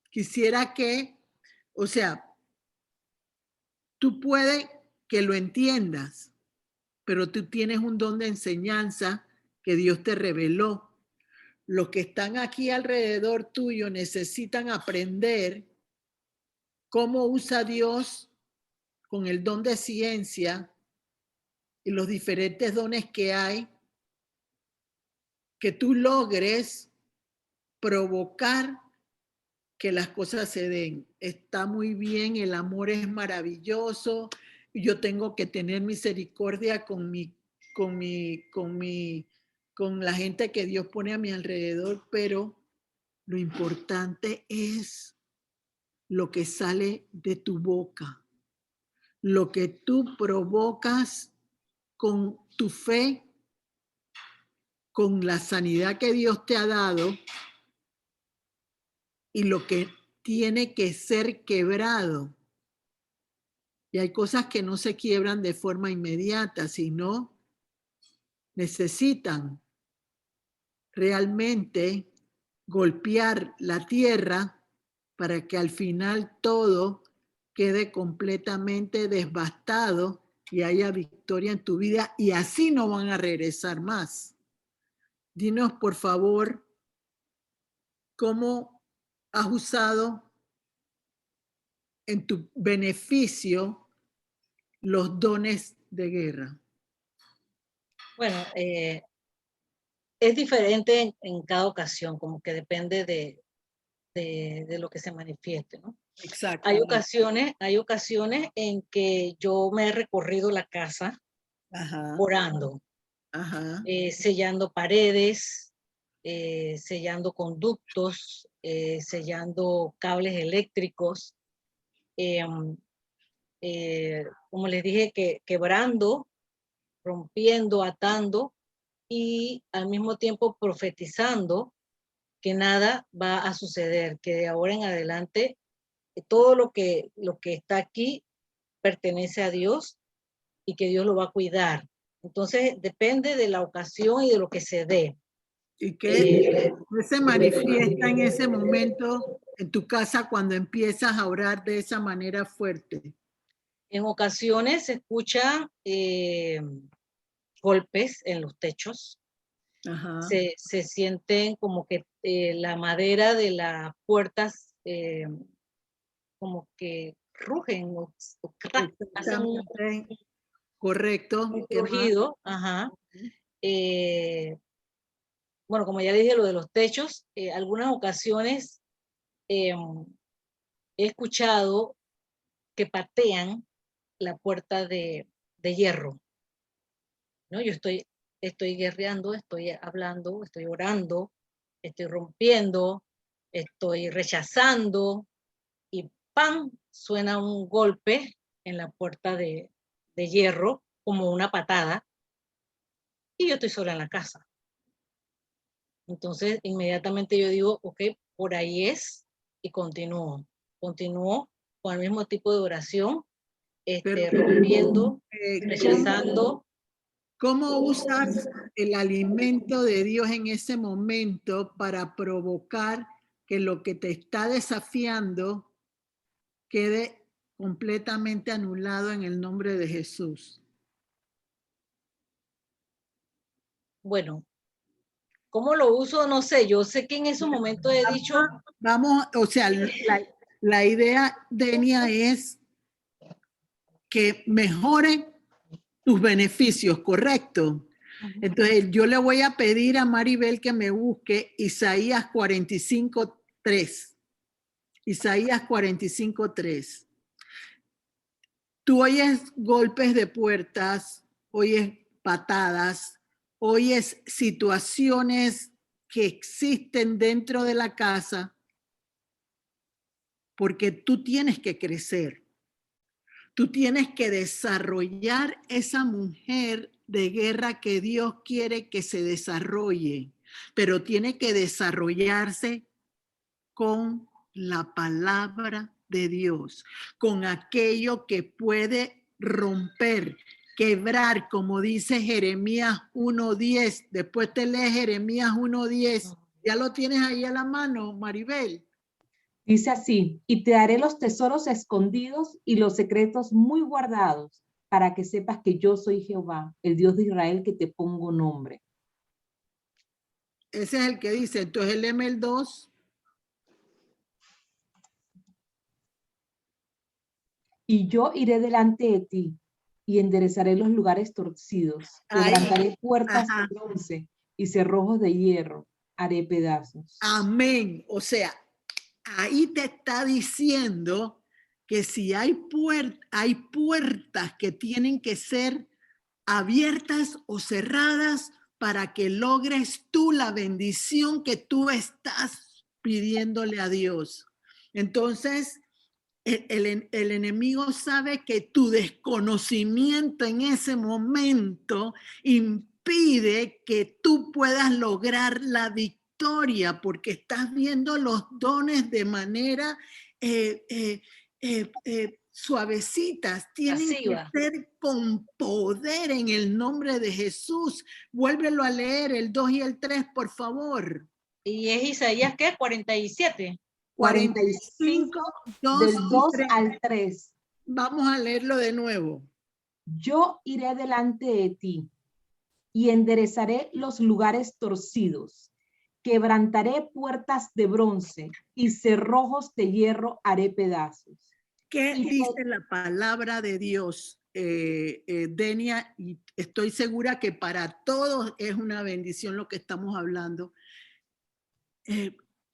quisiera que, o sea, tú puedes que lo entiendas, pero tú tienes un don de enseñanza que Dios te reveló. Los que están aquí alrededor tuyo necesitan aprender cómo usa Dios con el don de ciencia y los diferentes dones que hay, que tú logres provocar que las cosas se den. Está muy bien, el amor es maravilloso, yo tengo que tener misericordia con la gente que Dios pone a mi alrededor, pero lo importante es lo que sale de tu boca, lo que tú provocas con tu fe, con la sanidad que Dios te ha dado y lo que tiene que ser quebrado. Y hay cosas que no se quiebran de forma inmediata, sino necesitan realmente golpear la tierra para que al final todo quede completamente devastado y haya victoria en tu vida, y así no van a regresar más. Dinos, por favor, cómo has usado en tu beneficio los dones de guerra. Bueno, es diferente en cada ocasión, como que depende de lo que se manifieste, ¿no? Exacto. Hay ocasiones en que yo me he recorrido la casa orando, sellando paredes, sellando conductos, sellando cables eléctricos, como les dije, quebrando, rompiendo, atando y al mismo tiempo profetizando que nada va a suceder, que de ahora en adelante todo lo que está aquí pertenece a Dios y que Dios lo va a cuidar. Entonces depende de la ocasión y de lo que se dé. ¿Y qué se manifiesta en ese momento en tu casa cuando empiezas a orar de esa manera fuerte? En ocasiones se escuchan golpes en los techos. Se sienten como que la madera de las puertas como que rugen o hacen un correcto rugido. Bueno, como ya dije, lo de los techos, algunas ocasiones he escuchado que patean la puerta de hierro, ¿no? Yo estoy guerreando, estoy hablando, estoy orando, estoy rompiendo, estoy rechazando y ¡pam! Suena un golpe en la puerta de hierro, como una patada, y yo estoy sola en la casa. Entonces, inmediatamente yo digo, ok, por ahí es, y continúo con el mismo tipo de oración, rompiendo, rechazando. ¿Cómo usas el alimento de Dios en ese momento para provocar que lo que te está desafiando quede completamente anulado en el nombre de Jesús? Bueno, ¿cómo lo uso? No sé, yo sé que en esos momentos he dicho... Vamos, o sea, la idea, Denia, es que mejoren tus beneficios, ¿correcto? Entonces, yo le voy a pedir a Maribel que me busque Isaías 45:3. Isaías 45:3. Tú oyes golpes de puertas, oyes patadas, oyes situaciones que existen dentro de la casa, porque tú tienes que crecer. Tú tienes que desarrollar esa mujer de guerra que Dios quiere que se desarrolle, pero tiene que desarrollarse con la palabra de Dios, con aquello que puede romper, quebrar, como dice Jeremías 1:10. Después te lees Jeremías 1:10. ¿Ya lo tienes ahí a la mano, Maribel? Dice así, y te daré los tesoros escondidos y los secretos muy guardados, para que sepas que yo soy Jehová, el Dios de Israel, que te pongo nombre. Ese es el que dice. Entonces el M2. Y yo iré delante de ti y enderezaré los lugares torcidos, quebrantaré puertas de bronce y cerrojos de hierro, haré pedazos. Amén. O sea, ahí te está diciendo que si hay puertas que tienen que ser abiertas o cerradas para que logres tú la bendición que tú estás pidiéndole a Dios. Entonces, el enemigo sabe que tu desconocimiento en ese momento impide que tú puedas lograr la victoria, porque estás viendo los dones de manera suavecitas, tienen Pasiva. que ser con poder en el nombre de Jesús. Vuélvelo a leer, el 2 y el 3, por favor. Y es Isaías, ¿qué? 47. 45, 2 del y 2 3. al 3. Vamos a leerlo de nuevo. Yo iré delante de ti y enderezaré los lugares torcidos. Quebrantaré puertas de bronce y cerrojos de hierro haré pedazos. ¿Qué Y dice la palabra de Dios, Denia? Y estoy segura que para todos es una bendición lo que estamos hablando.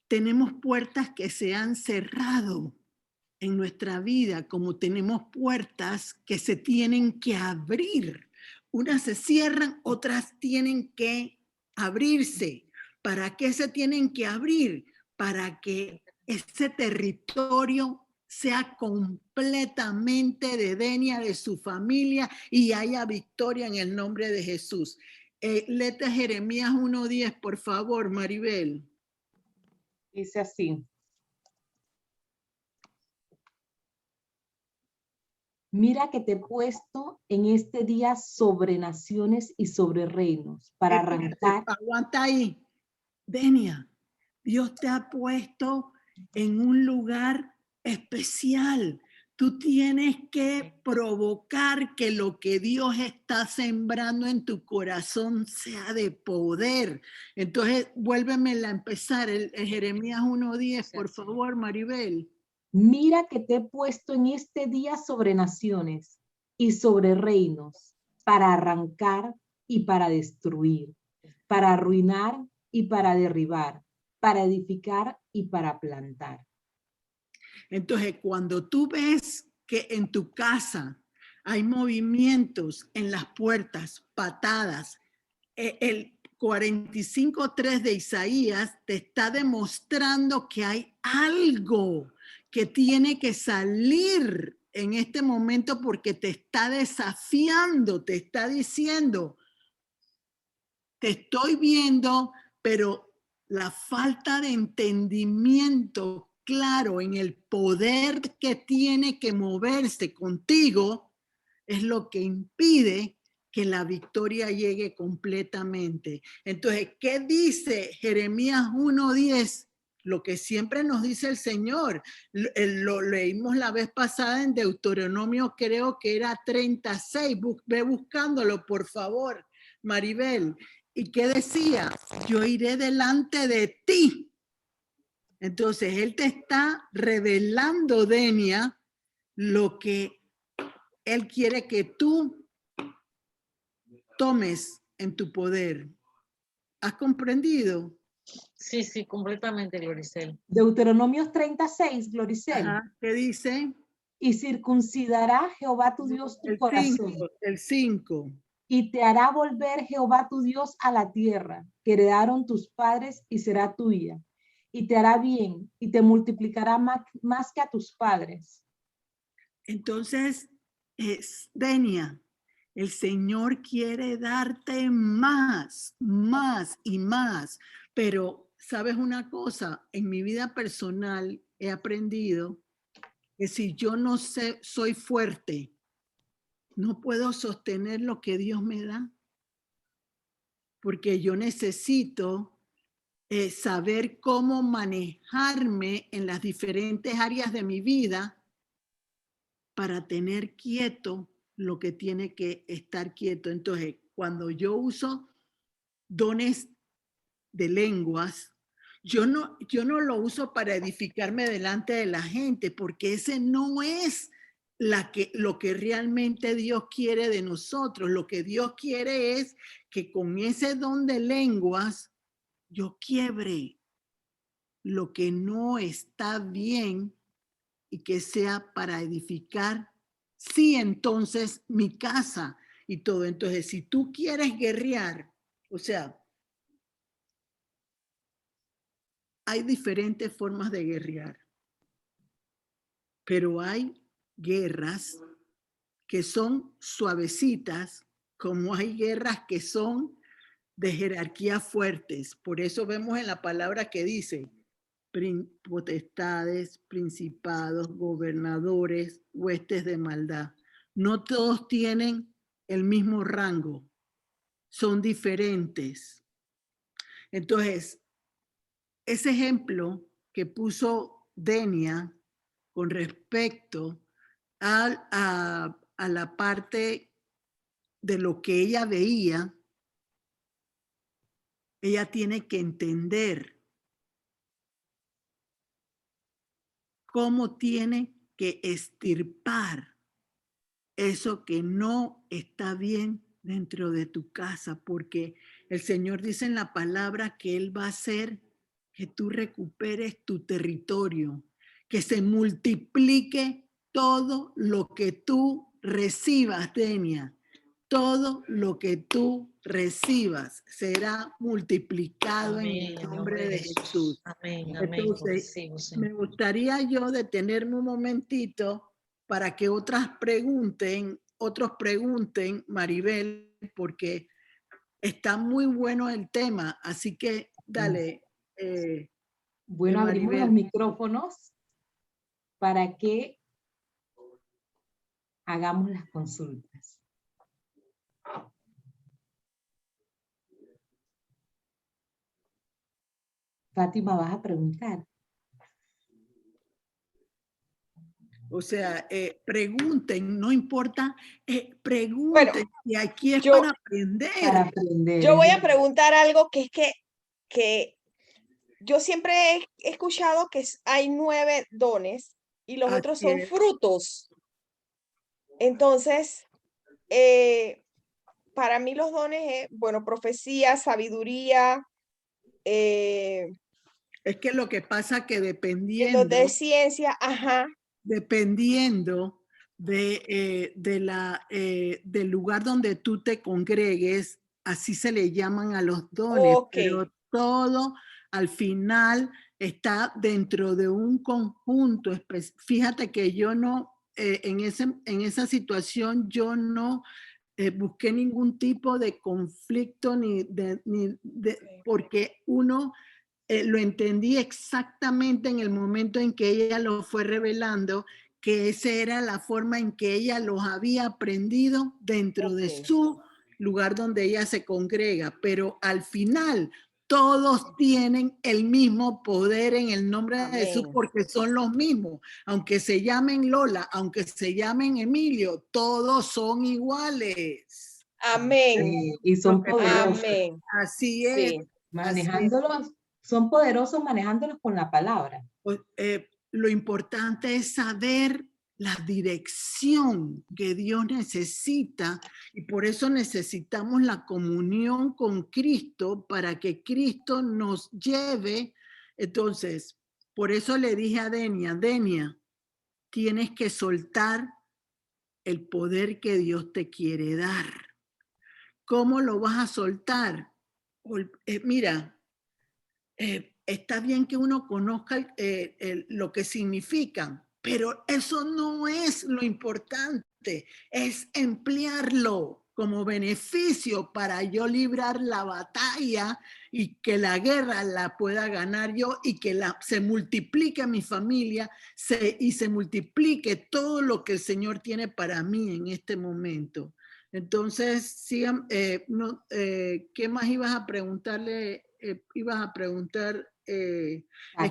Tenemos puertas que se han cerrado en nuestra vida, como tenemos puertas que se tienen que abrir. Unas se cierran, otras tienen que abrirse. ¿Para qué se tienen que abrir? Para que ese territorio sea completamente de Denia, de su familia, y haya victoria en el nombre de Jesús. Léete Jeremías 1:10, por favor, Maribel. dice así. Mira que te he puesto en este día sobre naciones y sobre reinos para arrancar. Aguanta ahí. Denia, Dios te ha puesto en un lugar especial. Tú tienes que provocar que lo que Dios está sembrando en tu corazón sea de poder. Entonces, vuélvemela a empezar, el Jeremías 1:10, por favor, Maribel. Mira que te he puesto en este día sobre naciones y sobre reinos para arrancar y para destruir, para arruinar y para derribar, para edificar y para plantar. Entonces, cuando tú ves que en tu casa hay movimientos en las puertas, patadas, el 45:3 de Isaías te está demostrando que hay algo que tiene que salir en este momento porque te está desafiando, te está diciendo, te estoy viendo, pero la falta de entendimiento claro en el poder que tiene que moverse contigo es lo que impide que la victoria llegue completamente. Entonces, ¿qué dice Jeremías 1:10? Lo que siempre nos dice el Señor. Lo leímos la vez pasada en Deuteronomio, creo que era 36. Ve buscándolo, por favor, Maribel. ¿Y qué decía? Yo iré delante de ti. Entonces, Él te está revelando, Denia, lo que Él quiere que tú tomes en tu poder. ¿Has comprendido? Sí, sí, completamente, Gloricel. Deuteronomios 36, Gloricel. Ajá. ¿Qué dice? Y circuncidará Jehová tu Dios tu corazón. El 5. Y te hará volver Jehová tu Dios a la tierra que heredaron tus padres y será tuya. Y te hará bien y te multiplicará más que a tus padres. Entonces, Denia, el Señor quiere darte más, más y más. Pero, ¿sabes una cosa? En mi vida personal he aprendido que si yo no soy fuerte, no puedo sostener lo que Dios me da. Porque yo necesito saber cómo manejarme en las diferentes áreas de mi vida para tener quieto lo que tiene que estar quieto. Entonces, cuando yo uso dones de lenguas, yo no lo uso para edificarme delante de la gente, porque ese no es lo que realmente Dios quiere de nosotros. Lo que Dios quiere es que con ese don de lenguas yo quiebre lo que no está bien y que sea para edificar, sí, entonces mi casa y todo. Entonces, si tú quieres guerrear, o sea, hay diferentes formas de guerrear, pero hay guerras que son suavecitas, como hay guerras que son de jerarquía fuertes. Por eso vemos en la palabra que dice, potestades, principados, gobernadores, huestes de maldad. No todos tienen el mismo rango, son diferentes. Entonces, ese ejemplo que puso Denia con respecto a la parte de lo que ella veía, ella tiene que entender cómo tiene que extirpar eso que no está bien dentro de tu casa, porque el Señor dice en la palabra que Él va a hacer que tú recuperes tu territorio, que se multiplique todo lo que tú recibas, Denia. Todo lo que tú recibas será multiplicado en el nombre de Jesús. Amén, amén. Entonces, Recibo, Señor. me gustaría yo detenerme un momentito para que otros pregunten, Maribel, porque está muy bueno el tema. Así que dale. Bueno, abrimos Maribel. los micrófonos para que hagamos las consultas. Fátima, ¿vas a preguntar? O sea, pregunten, no importa, pregunten, y aquí es yo- para aprender. Para aprender. Yo voy a preguntar algo que es que yo siempre he escuchado que hay 9 dones y los otros Así son es. frutos. Entonces, para mí los dones es, bueno, profecía, sabiduría, Es que lo que pasa que los dependiendo de ciencia, ajá. dependiendo del lugar donde tú te congregues, así se le llaman a los dones, Ok. pero todo al final está dentro de un conjunto. Fíjate que yo no, en esa situación, yo no busqué ningún tipo de conflicto porque uno lo entendí exactamente en el momento en que ella lo fue revelando, que esa era la forma en que ella los había aprendido dentro de Ok. su lugar donde ella se congrega, pero al final todos tienen el mismo poder en el nombre de Jesús Amén. porque son los mismos. Aunque se llamen Lola, aunque se llamen Emilio, todos son iguales. Amén. Y son poderosos. Amén. Así es. Sí. Manejándolos, son poderosos manejándolos con la palabra. Lo importante es saber la dirección que Dios necesita y por eso necesitamos la comunión con Cristo para que Cristo nos lleve. Entonces, por eso le dije a Denia, tienes que soltar el poder que Dios te quiere dar. ¿Cómo lo vas a soltar? Mira, está bien que uno conozca lo que significan, pero eso no es lo importante, es emplearlo como beneficio para yo librar la batalla y que la guerra la pueda ganar yo y que se multiplique mi familia y se multiplique todo lo que el Señor tiene para mí en este momento. Entonces, sigan, ¿qué más ibas a preguntarle? Ibas a preguntar, es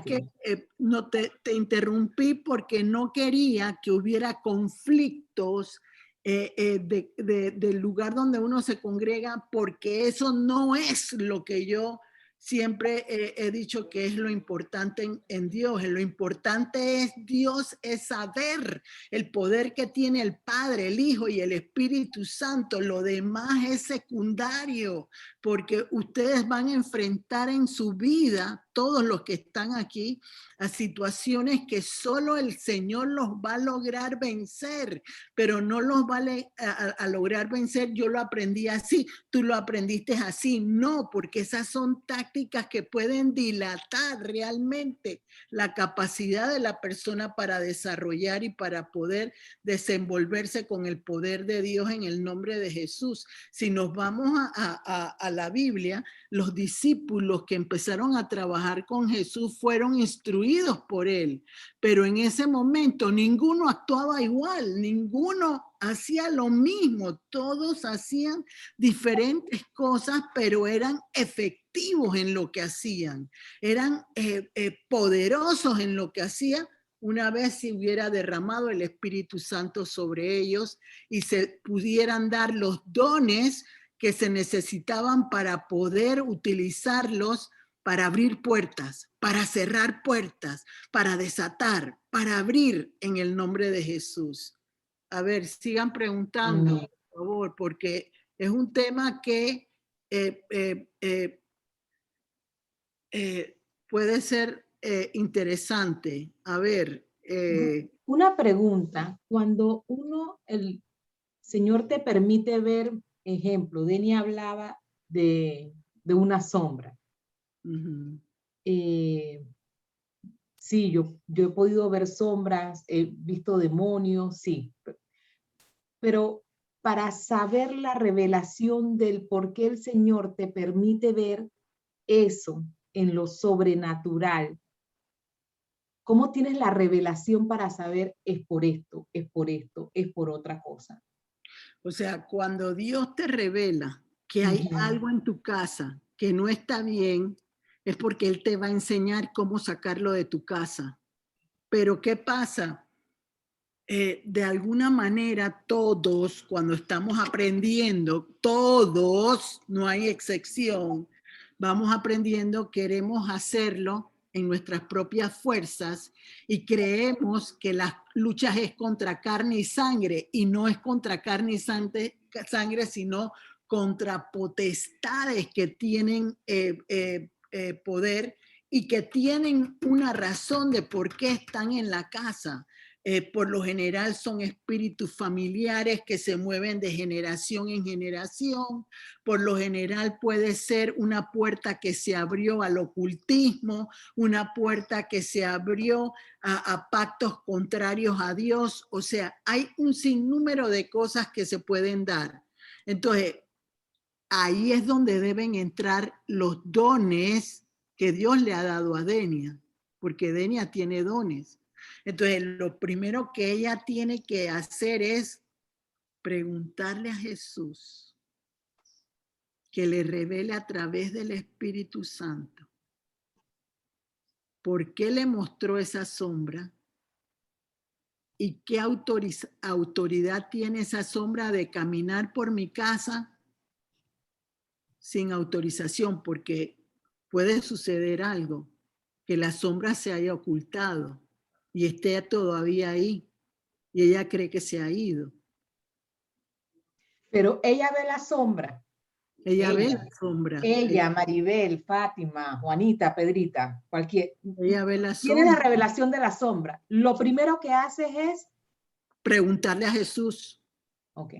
que no te interrumpí porque no quería que hubiera conflictos del lugar donde uno se congrega, porque eso no es lo que yo siempre he dicho que es lo importante en Dios. Lo importante es Dios, es saber el poder que tiene el Padre, el Hijo y el Espíritu Santo. Lo demás es secundario, porque ustedes van a enfrentar en su vida, todos los que están aquí, a situaciones que solo el Señor los va a lograr vencer, pero no los va a lograr vencer. Yo lo aprendí así, tú lo aprendiste así. No, porque esas son tácticas que pueden dilatar realmente la capacidad de la persona para desarrollar y para poder desenvolverse con el poder de Dios en el nombre de Jesús. Si nos vamos a la Biblia, los discípulos que empezaron a trabajar con Jesús fueron instruidos por él, pero en ese momento ninguno actuaba igual, ninguno hacía lo mismo, todos hacían diferentes cosas, pero eran efectivos en lo que hacían, eran poderosos en lo que hacían, una vez se hubiera derramado el Espíritu Santo sobre ellos y se pudieran dar los dones que se necesitaban para poder utilizarlos para abrir puertas, para cerrar puertas, para desatar, para abrir en el nombre de Jesús. A ver, sigan preguntando, por favor, porque es un tema que puede ser interesante. A ver. Una pregunta. Cuando el Señor te permite ver, ejemplo, Deni hablaba de una sombra. Sí, yo he podido ver sombras, he visto demonios, sí. Pero para saber la revelación del por qué el Señor te permite ver eso en lo sobrenatural, ¿cómo tienes la revelación para saber es por esto, es por esto, es por otra cosa? O sea, cuando Dios te revela que hay algo en tu casa que no está bien, es porque Él te va a enseñar cómo sacarlo de tu casa. Pero ¿qué pasa? De alguna manera todos, cuando estamos aprendiendo, todos, no hay excepción, vamos aprendiendo, queremos hacerlo en nuestras propias fuerzas y creemos que las luchas es contra carne y sangre, y no es contra carne y sangre, sino contra potestades que tienen poder y que tienen una razón de por qué están en la casa. Por lo general son espíritus familiares que se mueven de generación en generación. Por lo general puede ser una puerta que se abrió al ocultismo, una puerta que se abrió a pactos contrarios a Dios. O sea, hay un sinnúmero de cosas que se pueden dar. Entonces, ahí es donde deben entrar los dones que Dios le ha dado a Denia, porque Denia tiene dones. Entonces, lo primero que ella tiene que hacer es preguntarle a Jesús que le revele a través del Espíritu Santo por qué le mostró esa sombra y qué autoridad tiene esa sombra de caminar por mi casa sin autorización, porque puede suceder algo, que la sombra se haya ocultado y esté todavía ahí y ella cree que se ha ido. Pero ella ve la sombra. Ella ve la sombra. Ella, Maribel, Fátima, Juanita, Pedrita, cualquier. Ella ve la Tiene la sombra. revelación de la sombra. Lo primero que haces es preguntarle a Jesús. Ok.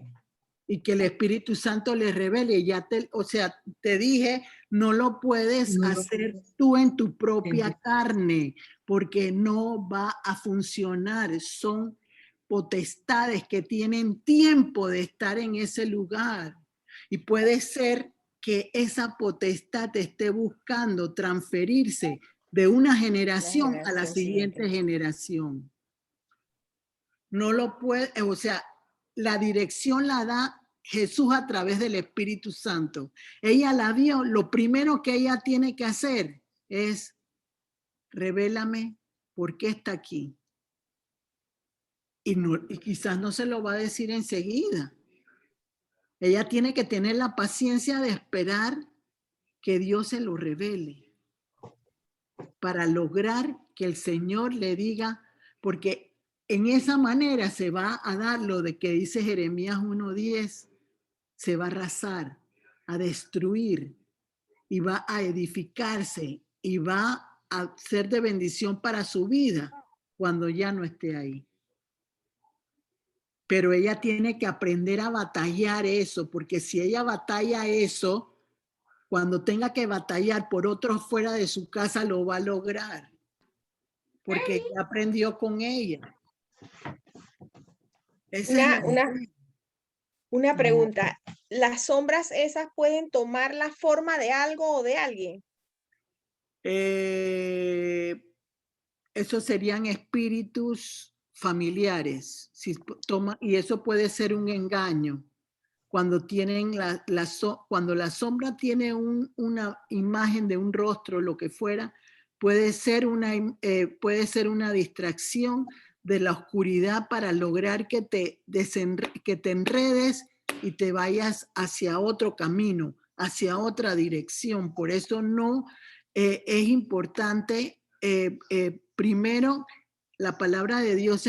Y que el Espíritu Santo le revele. Ya te dije, no lo puedes hacer tú en tu propia carne, porque no va a funcionar. Son potestades que tienen tiempo de estar en ese lugar. Y puede ser que esa potestad te esté buscando transferirse de una generación a la siguiente generación. No lo puede, o sea, la dirección la da Jesús a través del Espíritu Santo. Ella la vio, lo primero que ella tiene que hacer es, revélame por qué está aquí. Y quizás no se lo va a decir enseguida. Ella tiene que tener la paciencia de esperar que Dios se lo revele para lograr que el Señor le diga, porque en esa manera se va a dar lo de que dice Jeremías 1:10, se va a arrasar, a destruir y va a edificarse y va a ser de bendición para su vida cuando ya no esté ahí. Pero ella tiene que aprender a batallar eso, porque si ella batalla eso, cuando tenga que batallar por otros fuera de su casa, lo va a lograr. Porque ella aprendió con ella. Una pregunta. las sombras esas pueden tomar la forma de algo o de alguien. Esos serían espíritus familiares. Y eso puede ser un engaño. Cuando tienen cuando la sombra tiene una imagen de un rostro, lo que fuera, puede ser una distracción de la oscuridad para lograr que te enredes y te vayas hacia otro camino, hacia otra dirección. Por eso no es importante, primero, la palabra de Dios,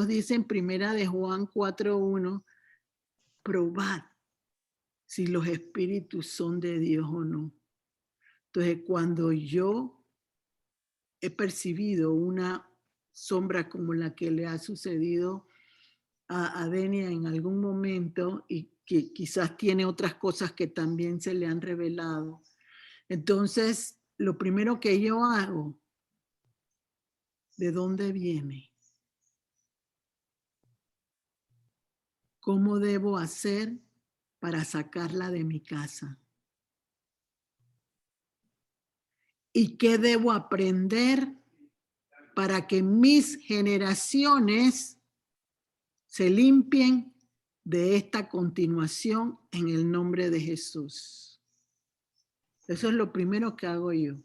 dice en Primera de Juan 4:1, probad si los espíritus son de Dios o no. Entonces, cuando yo he percibido una sombra como la que le ha sucedido a Denia en algún momento y que quizás tiene otras cosas que también se le han revelado, entonces lo primero que yo hago, ¿de dónde viene? ¿Cómo debo hacer para sacarla de mi casa? ¿Y qué debo aprender para que mis generaciones se limpien de esta continuación en el nombre de Jesús? Eso es lo primero que hago yo.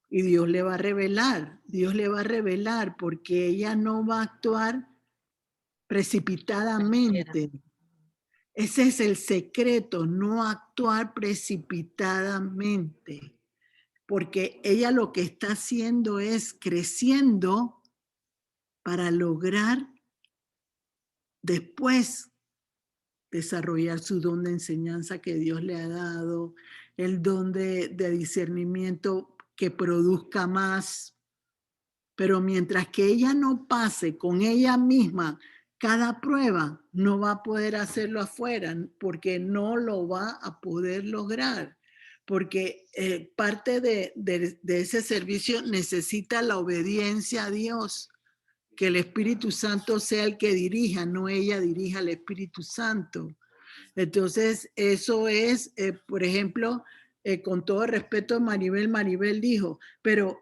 Y Dios le va a revelar, porque ella no va a actuar precipitadamente. Ese es el secreto, no actuar precipitadamente, porque ella lo que está haciendo es creciendo para lograr después desarrollar su don de enseñanza que Dios le ha dado, el don de discernimiento que produzca más. Pero mientras que ella no pase con ella misma cada prueba, no va a poder hacerlo afuera, porque no lo va a poder lograr. Porque parte de ese servicio necesita la obediencia a Dios, que el Espíritu Santo sea el que dirija, no ella dirija al Espíritu Santo. Entonces, eso es, por ejemplo, con todo respeto a Maribel dijo, pero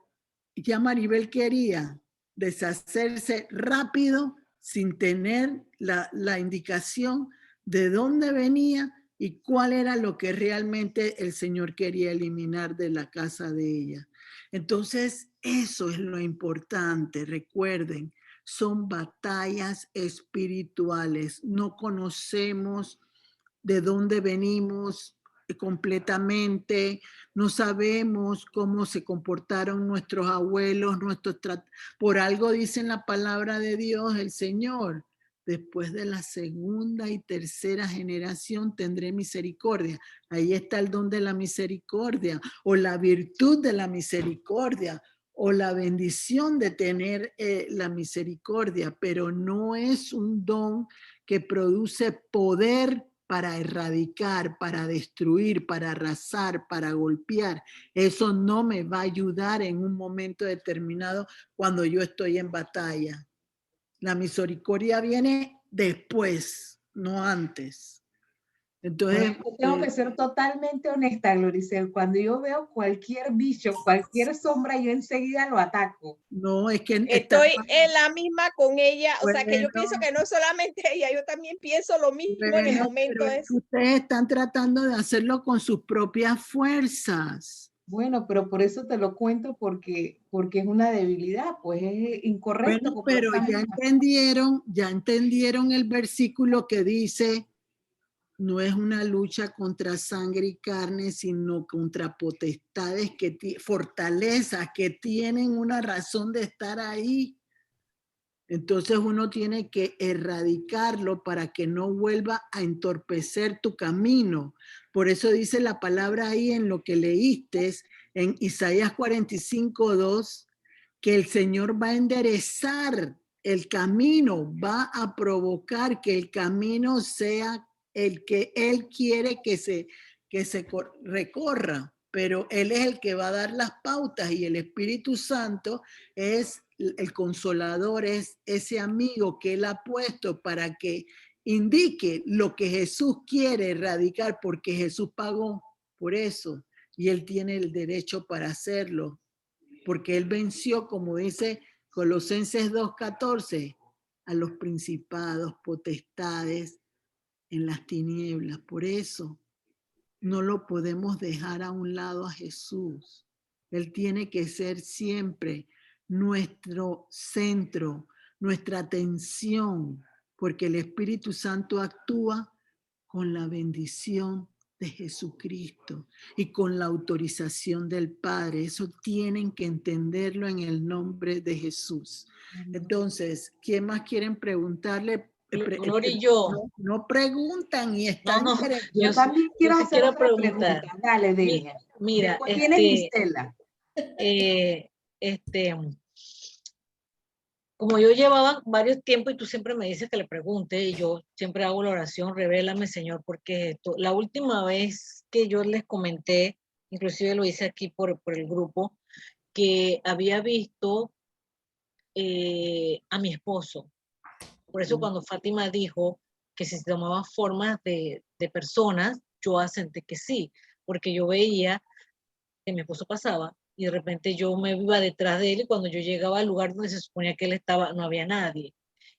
ya Maribel quería deshacerse rápido sin tener la indicación de dónde venía y cuál era lo que realmente el Señor quería eliminar de la casa de ella. Entonces, eso es lo importante, recuerden, son batallas espirituales, no conocemos de dónde venimos completamente, no sabemos cómo se comportaron nuestros abuelos, por algo dice en la palabra de Dios el Señor, después de la segunda y tercera generación tendré misericordia. Ahí está el don de la misericordia, o la virtud de la misericordia, o la bendición de tener la misericordia, pero no es un don que produce poder para erradicar, para destruir, para arrasar, para golpear. Eso no me va a ayudar en un momento determinado cuando yo estoy en batalla. La misericordia viene después, no antes. Entonces, yo tengo que ser totalmente honesta, Gloricel. Cuando yo veo cualquier bicho, cualquier sombra, yo enseguida lo ataco. No, es que estoy en la misma con ella, o sea que yo bueno, pienso que no solamente ella, yo también pienso lo mismo en el momento. Pero ustedes están tratando de hacerlo con sus propias fuerzas. Bueno, pero por eso te lo cuento, porque es una debilidad, pues es incorrecto. Bueno, pero ya entendieron el versículo que dice, no es una lucha contra sangre y carne, sino contra potestades, fortalezas que tienen una razón de estar ahí. Entonces uno tiene que erradicarlo para que no vuelva a entorpecer tu camino. Por eso dice la palabra ahí en lo que leíste, en Isaías 45:2, que el Señor va a enderezar el camino, va a provocar que el camino sea el que Él quiere que se recorra, pero Él es el que va a dar las pautas y el Espíritu Santo es el consolador, es ese amigo que Él ha puesto para que indique lo que Jesús quiere erradicar, porque Jesús pagó por eso y Él tiene el derecho para hacerlo, porque Él venció, como dice Colosenses 2:14, a los principados, potestades en las tinieblas. Por eso no lo podemos dejar a un lado a Jesús. Él tiene que ser siempre nuestro centro, nuestra atención, porque el Espíritu Santo actúa con la bendición de Jesucristo y con la autorización del Padre. Eso tienen que entenderlo en el nombre de Jesús. Entonces, ¿quién más quieren preguntarle? Gloria y yo. No preguntan y están No, Yo también quiero sí hacer quiero otra pregunta. Dale, Delia. Mira, Después viene Gisela. Como yo llevaba varios tiempos y tú siempre me dices que le pregunte y yo siempre hago la oración, revélame, Señor, porque la última vez que yo les comenté, inclusive lo hice aquí por el grupo, que había visto a mi esposo. Por eso cuando Fátima dijo que si se tomaba formas de personas, yo asenté que sí, porque yo veía que mi esposo pasaba y de repente yo me iba detrás de él y cuando yo llegaba al lugar donde se suponía que él estaba, no había nadie.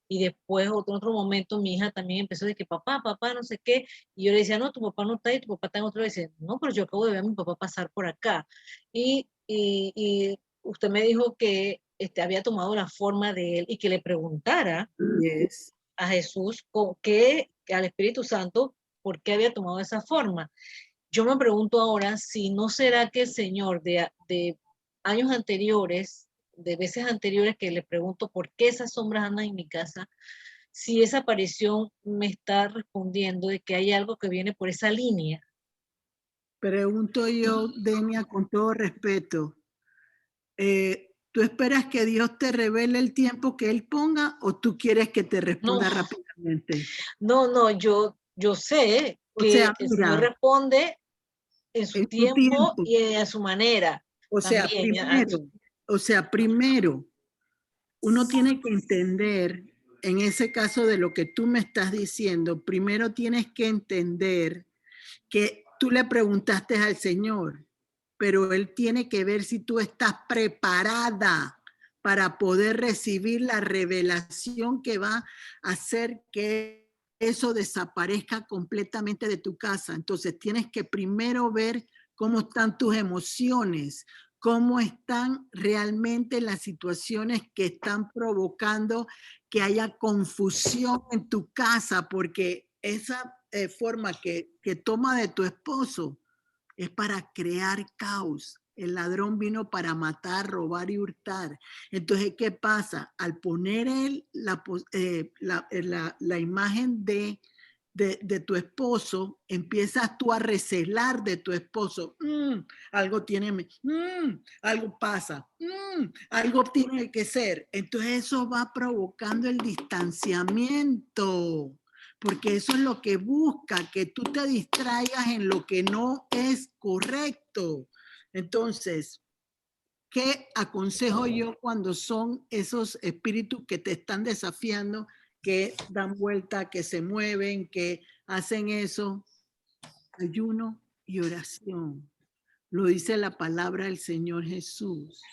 Y después, en otro momento, mi hija también empezó de que papá, no sé qué. Y yo le decía, no, tu papá no está ahí, tu papá está en otro. Y dice, no, pero yo acabo de ver a mi papá pasar por acá. Y usted me dijo que había tomado la forma de él y que le preguntara a Jesús, al Espíritu Santo, por qué había tomado esa forma. Yo me pregunto ahora si no será que el Señor de años anteriores, de veces anteriores que le pregunto por qué esas sombras andan en mi casa, si esa aparición me está respondiendo de que hay algo que viene por esa línea. Pregunto yo, Denia, con todo respeto, ¿tú esperas que Dios te revele el tiempo que Él ponga o tú quieres que te responda rápidamente? No, yo sé que el Señor responde en su tiempo y a su manera. O sea, primero, uno tiene que entender, en ese caso de lo que tú me estás diciendo, primero tienes que entender que tú le preguntaste al Señor, pero Él tiene que ver si tú estás preparada para poder recibir la revelación que va a hacer que eso desaparezca completamente de tu casa. Entonces tienes que primero ver cómo están tus emociones, cómo están realmente las situaciones que están provocando que haya confusión en tu casa, porque esa forma que toma de tu esposo es para crear caos. El ladrón vino para matar, robar y hurtar. Entonces, ¿qué pasa? Al poner él la imagen de tu esposo, empiezas tú a recelar de tu esposo. Algo tiene, algo pasa, algo tiene que ser. Entonces eso va provocando el distanciamiento, porque eso es lo que busca, que tú te distraigas en lo que no es correcto. Entonces, ¿qué aconsejo yo cuando son esos espíritus que te están desafiando, que dan vuelta, que se mueven, que hacen eso? Ayuno y oración. Lo dice la palabra del Señor Jesús,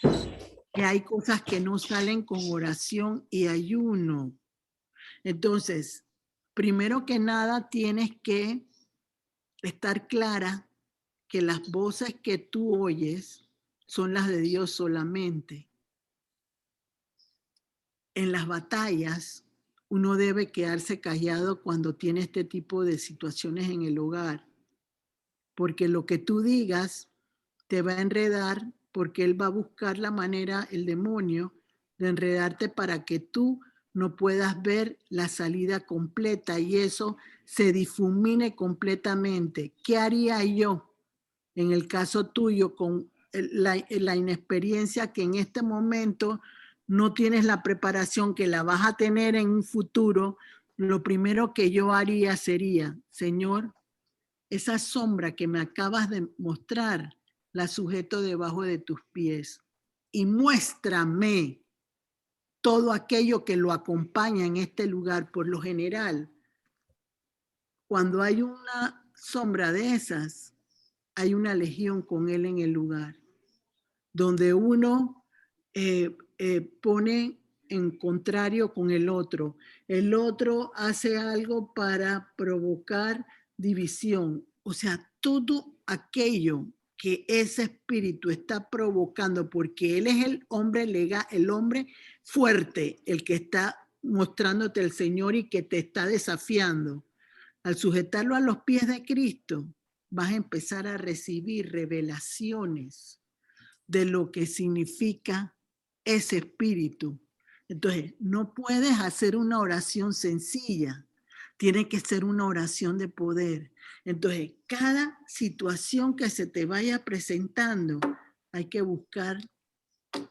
que hay cosas que no salen con oración y ayuno. Entonces, primero que nada tienes que estar clara que las voces que tú oyes son las de Dios solamente. En las batallas, uno debe quedarse callado cuando tiene este tipo de situaciones en el hogar, porque lo que tú digas te va a enredar, porque él va a buscar la manera, el demonio, de enredarte para que tú no puedas ver la salida completa y eso se difumine completamente. ¿Qué haría yo en el caso tuyo con la inexperiencia que en este momento no tienes la preparación que la vas a tener en un futuro? Lo primero que yo haría sería, Señor, esa sombra que me acabas de mostrar, la sujeto debajo de tus pies y muéstrame todo aquello que lo acompaña en este lugar. Por lo general, cuando hay una sombra de esas, hay una legión con él en el lugar, donde uno pone en contrario con el otro hace algo para provocar división, o sea, todo aquello que ese espíritu está provocando, porque él es el hombre legal, el hombre fuerte, el que está mostrándote el Señor y que te está desafiando. Al sujetarlo a los pies de Cristo, vas a empezar a recibir revelaciones de lo que significa ese espíritu. Entonces, no puedes hacer una oración sencilla, tiene que ser una oración de poder. Entonces, cada situación que se te vaya presentando, hay que buscar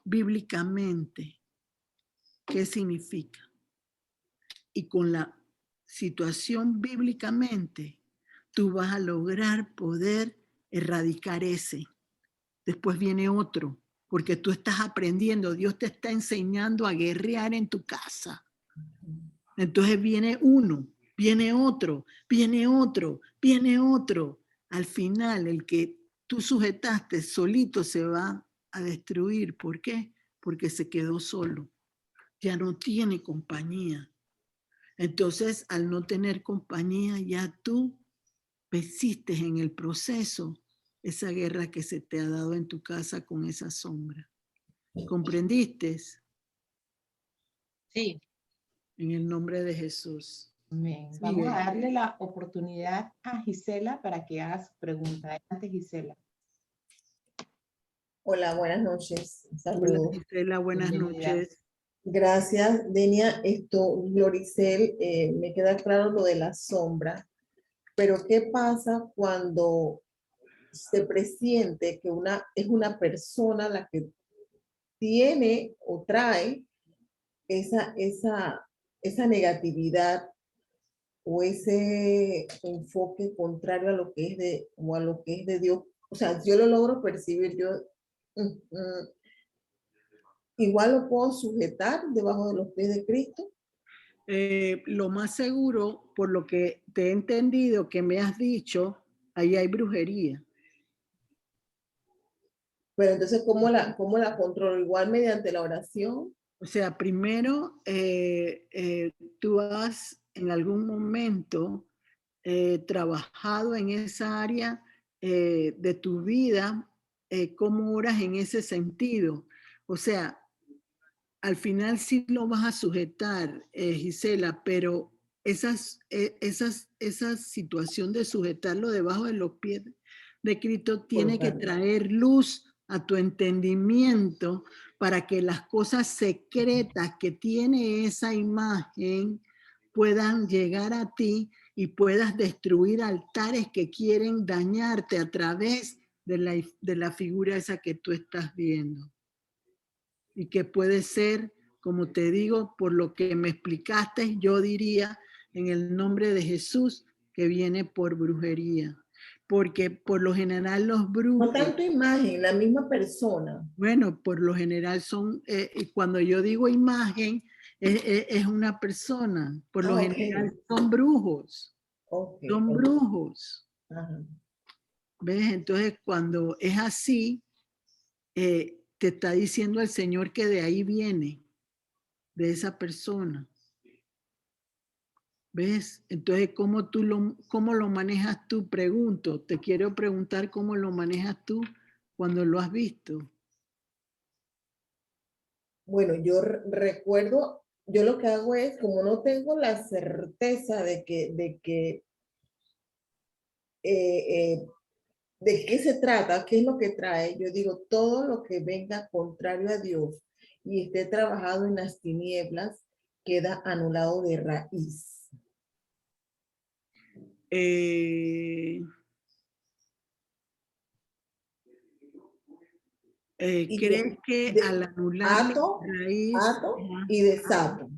bíblicamente qué significa. Y con la situación bíblicamente, tú vas a lograr poder erradicar ese. Después viene otro, porque tú estás aprendiendo, Dios te está enseñando a guerrear en tu casa. Entonces viene uno, viene otro, viene otro, viene otro. Al final, el que tú sujetaste solito se va a destruir. ¿Por qué? Porque se quedó solo. Ya no tiene compañía. Entonces, al no tener compañía, ya tú persistes en el proceso esa guerra que se te ha dado en tu casa con esa sombra. ¿Comprendiste? Sí. En el nombre de Jesús. Amén. Sigue. Vamos a darle la oportunidad a Gisela para que haga su pregunta. Adelante, Gisela. Hola, buenas noches. Hola, Saludos. Gisela, buenas Bienvenida. noches. Gracias, Denia. Gloricel, me queda claro lo de la sombra, pero ¿qué pasa cuando se presiente que es una persona la que tiene o trae esa negatividad o ese enfoque contrario a lo que es o a lo que es de Dios? O sea, yo lo logro percibir, igual lo puedo sujetar debajo de los pies de Cristo. Lo más seguro, por lo que te he entendido que me has dicho, ahí hay brujería. Pero entonces, ¿cómo la controlo? Igual mediante la oración. O sea, primero, tú has en algún momento trabajado en esa área de tu vida, ¿cómo oras en ese sentido? O sea, al final sí lo vas a sujetar, Gisela, pero esa situación de sujetarlo debajo de los pies de Cristo tiene que traer luz a tu entendimiento para que las cosas secretas que tiene esa imagen puedan llegar a ti y puedas destruir altares que quieren dañarte a través de la figura esa que tú estás viendo. Y que puede ser, como te digo, por lo que me explicaste, yo diría en el nombre de Jesús que viene por brujería. Porque por lo general los brujos... No tanto imagen, la misma persona. Bueno, por lo general son, cuando yo digo imagen, es una persona. Por lo general son brujos. Son brujos. Ajá. ¿Ves? Entonces, cuando es así, te está diciendo el Señor que de ahí viene, de esa persona. ¿Ves? Entonces, ¿cómo lo manejas tú? Pregunto, te quiero preguntar cómo lo manejas tú cuando lo has visto. Bueno, yo recuerdo, yo lo que hago es, como no tengo la certeza de qué se trata, qué es lo que trae, yo digo, todo lo que venga contrario a Dios y esté trabajado en las tinieblas, queda anulado de raíz. ¿Crees que al anular ato raíz... y desato?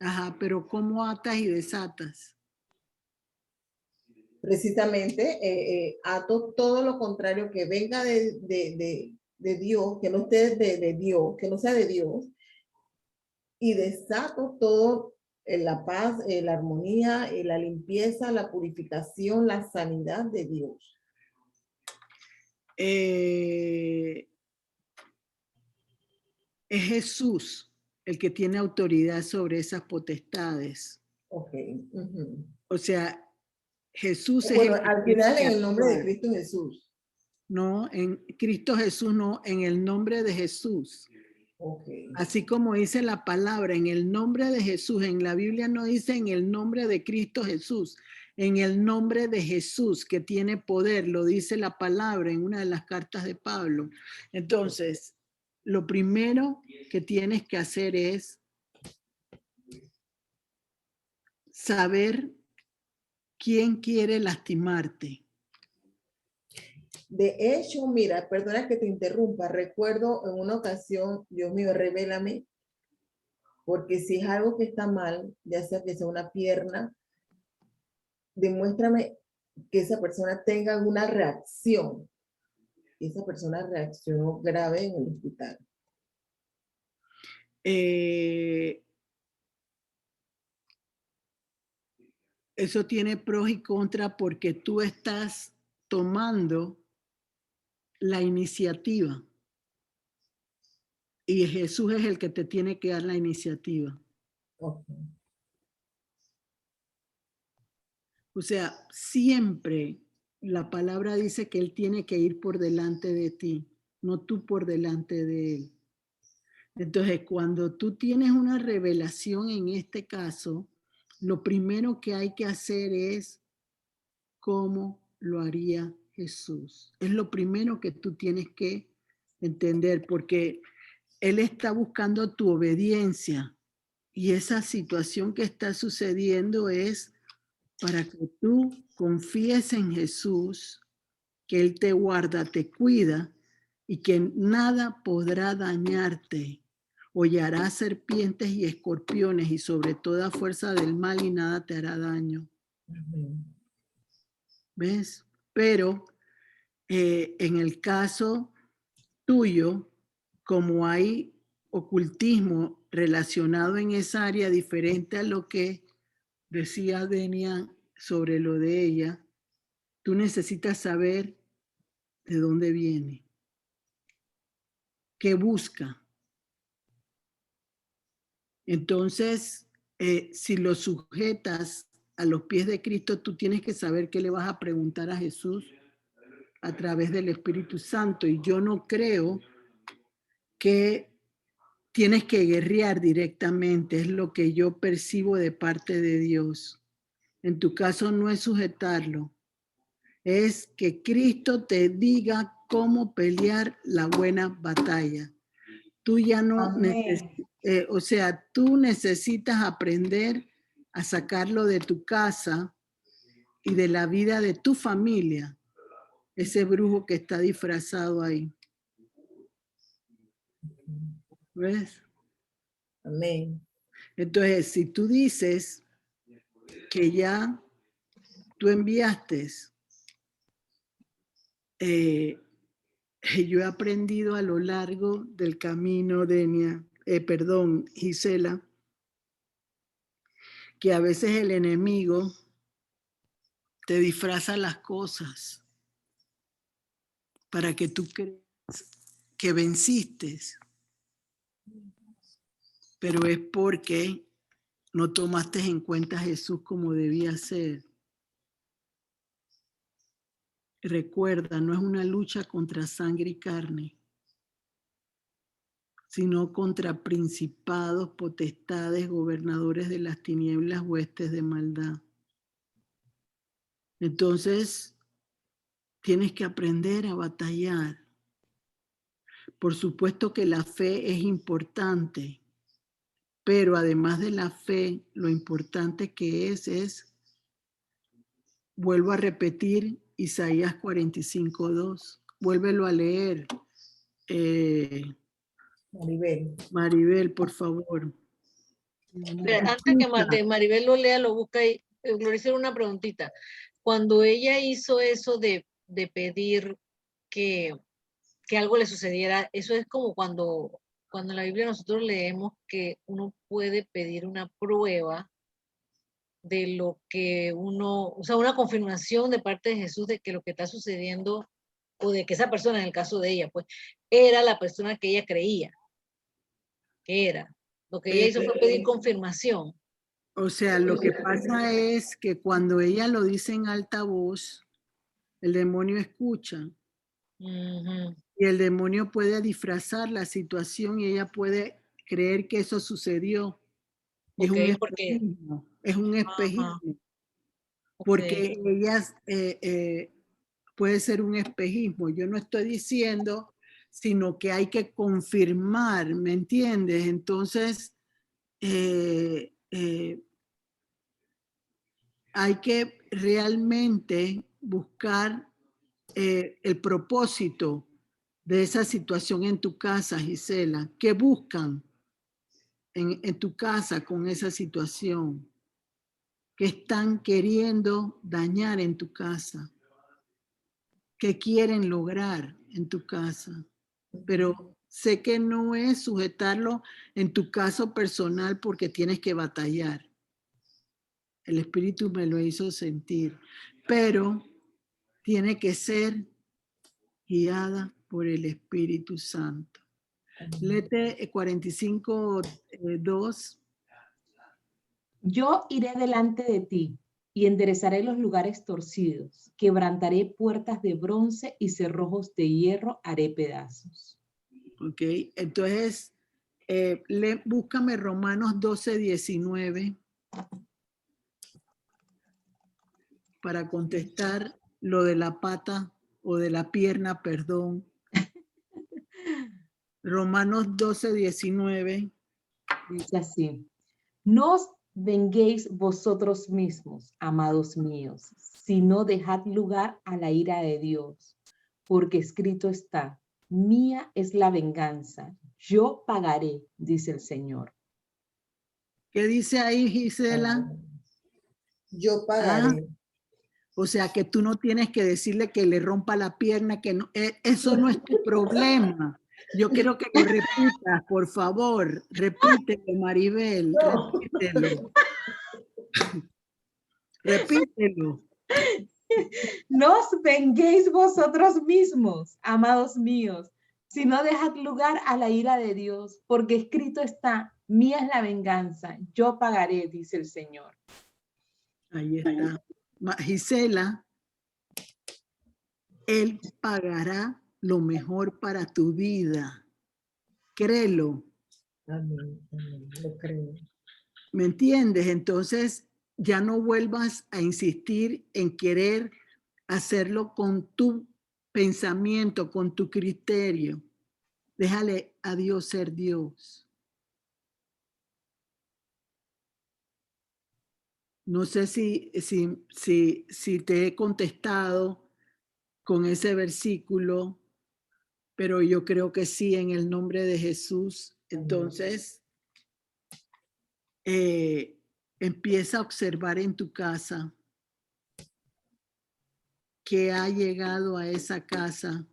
Ajá, pero ¿cómo atas y desatas? Precisamente, ato todo lo contrario que venga de Dios, que no esté de Dios, que no sea de Dios, y desato todo la paz, la armonía, la limpieza, la purificación, la sanidad de Dios. Es Jesús el que tiene autoridad sobre esas potestades. Ok. Ujú. O sea, Jesús es Bueno, el que al tiene final que en el nombre de actuar. Cristo Jesús. No, en Cristo Jesús, no, en el nombre de Jesús. Ok. Así como dice la palabra, en el nombre de Jesús. En la Biblia no dice en el nombre de Cristo Jesús, en el nombre de Jesús que tiene poder, lo dice la palabra en una de las cartas de Pablo. Entonces, lo primero que tienes que hacer es saber quién quiere lastimarte. De hecho, mira, perdona que te interrumpa, recuerdo en una ocasión, Dios mío, revélame, porque si es algo que está mal, ya sea que sea una pierna, demuéstrame que esa persona tenga alguna reacción. Y esa persona reaccionó grave en el hospital. Eso tiene pros y contras porque tú estás tomando la iniciativa y Jesús es el que te tiene que dar la iniciativa. Okay. O sea, siempre la palabra dice que Él tiene que ir por delante de ti, no tú por delante de Él. Entonces, cuando tú tienes una revelación en este caso, lo primero que hay que hacer es cómo lo haría Jesús. Es lo primero que tú tienes que entender, porque Él está buscando tu obediencia y esa situación que está sucediendo es para que tú confíes en Jesús, que Él te guarda, te cuida y que nada podrá dañarte. Hollará serpientes y escorpiones y sobre toda fuerza del mal y nada te hará daño. ¿Ves? Pero en el caso tuyo, como hay ocultismo relacionado en esa área diferente a lo que decía Denia sobre lo de ella, tú necesitas saber de dónde viene, qué busca. Entonces, si lo sujetas a los pies de Cristo, tú tienes que saber qué le vas a preguntar a Jesús a través del Espíritu Santo. Y yo no creo que tienes que guerrear directamente, es lo que yo percibo de parte de Dios. En tu caso no es sujetarlo, es que Cristo te diga cómo pelear la buena batalla. Tú ya no necesitas, o sea, tú necesitas aprender a sacarlo de tu casa y de la vida de tu familia, ese brujo que está disfrazado ahí. ¿Ves? Amén. Entonces, si tú dices que ya tú enviaste, yo he aprendido a lo largo del camino, Gisela, que a veces el enemigo te disfraza las cosas para que tú creas que venciste, pero es porque no tomaste en cuenta a Jesús como debía ser. Recuerda, no es una lucha contra sangre y carne, sino contra principados, potestades, gobernadores de las tinieblas, huestes de maldad. Entonces, tienes que aprender a batallar. Por supuesto que la fe es importante, pero además de la fe, lo importante que es, vuelvo a repetir, Isaías 45:2. Vuélvelo a leer. Maribel, por favor. Pero antes que Maribel lo lea, lo busca y Gloricel, una preguntita. Cuando ella hizo eso de pedir que algo le sucediera, eso es como cuando en la Biblia nosotros leemos que uno puede pedir una prueba de lo que uno, o sea, una confirmación de parte de Jesús de que lo que está sucediendo, o de que esa persona, en el caso de ella, pues, era la persona que ella creía que era. Lo que ella hizo fue pedir confirmación. O sea, lo que pasa es que cuando ella lo dice en alta voz, el demonio escucha. Ujú. Y el demonio puede disfrazar la situación y ella puede creer que eso sucedió. Y Ok, es un porque, espejismo, es un espejismo, ok, porque ellas puede ser un espejismo. Yo no estoy diciendo, sino que hay que confirmar, ¿me entiendes? Entonces, hay que realmente buscar el propósito de esa situación en tu casa, Gisela. ¿Qué buscan en tu casa con esa situación? ¿Qué están queriendo dañar en tu casa? ¿Qué quieren lograr en tu casa? Pero sé que no es sujetarlo en tu caso personal porque tienes que batallar. El Espíritu me lo hizo sentir, pero tiene que ser guiada por el Espíritu Santo. Léete 45:2. Yo iré delante de ti y enderezaré los lugares torcidos, quebrantaré puertas de bronce y cerrojos de hierro haré pedazos. Ok, entonces búscame Romanos 12:19 para contestar lo de la pata o de la pierna, perdón. Romanos 12:19. Dice así, no os venguéis vosotros mismos, amados míos, sino dejad lugar a la ira de Dios, porque escrito está, mía es la venganza, yo pagaré, dice el Señor. ¿Qué dice ahí, Gisela? Yo Ah, pagaré. o sea que tú no tienes que decirle que le rompa la pierna, que no, eso no es tu problema. Yo quiero que lo repitas, por favor. Repítelo, Maribel, repítelo. Repítelo. No os venguéis vosotros mismos, amados míos, sino dejad lugar a la ira de Dios, porque escrito está, mía es la venganza, yo pagaré, dice el Señor. Ahí está. Gisela, Él pagará lo mejor para tu vida. Créelo. Amén, amén, lo creo. ¿Me entiendes? Entonces, ya no vuelvas a insistir en querer hacerlo con tu pensamiento, con tu criterio. Déjale a Dios ser Dios. No sé si te he contestado con ese versículo, pero yo creo que sí, en el nombre de Jesús. Entonces, empieza a observar en tu casa que ha llegado a esa casa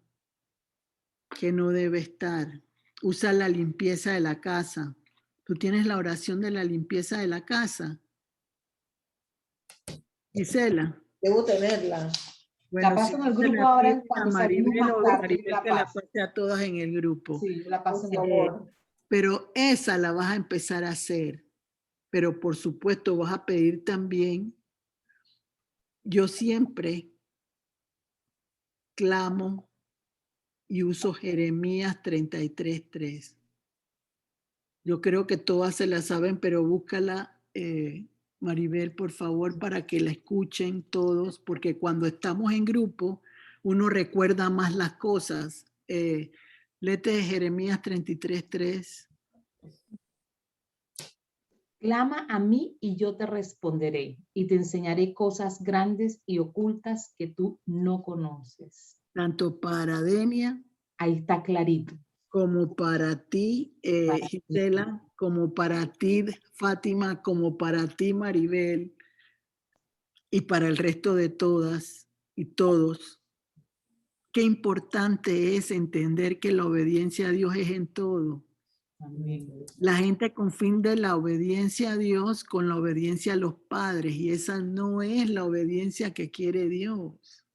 que no debe estar. Usa la limpieza de la casa. Tú tienes la oración de la limpieza de la casa. Gisela. Debo tenerla. Bueno, La paso en el se grupo la ahora pide a cuando salimos Maribel más o tarde. Maribel La que la paso. pase a todas en el grupo. Sí, la paso Por en el grupo. favor. Pero esa la vas a empezar a hacer. Pero por supuesto vas a pedir también. Yo siempre clamo y uso Jeremías 33:3. Yo creo que todas se la saben, pero búscala, Maribel, por favor, para que la escuchen todos, porque cuando estamos en grupo, uno recuerda más las cosas. Léete Jeremías 33:3. Clama a mí y yo te responderé y te enseñaré cosas grandes y ocultas que tú no conoces. Tanto para Denia Ahí está clarito. como para ti, Para ti. Gisela, como para ti, Fátima, como para ti, Maribel, y para el resto de todas y todos. Qué importante es entender que la obediencia a Dios es en todo. Amén. La gente confunde la obediencia a Dios con la obediencia a los padres y esa no es la obediencia que quiere Dios.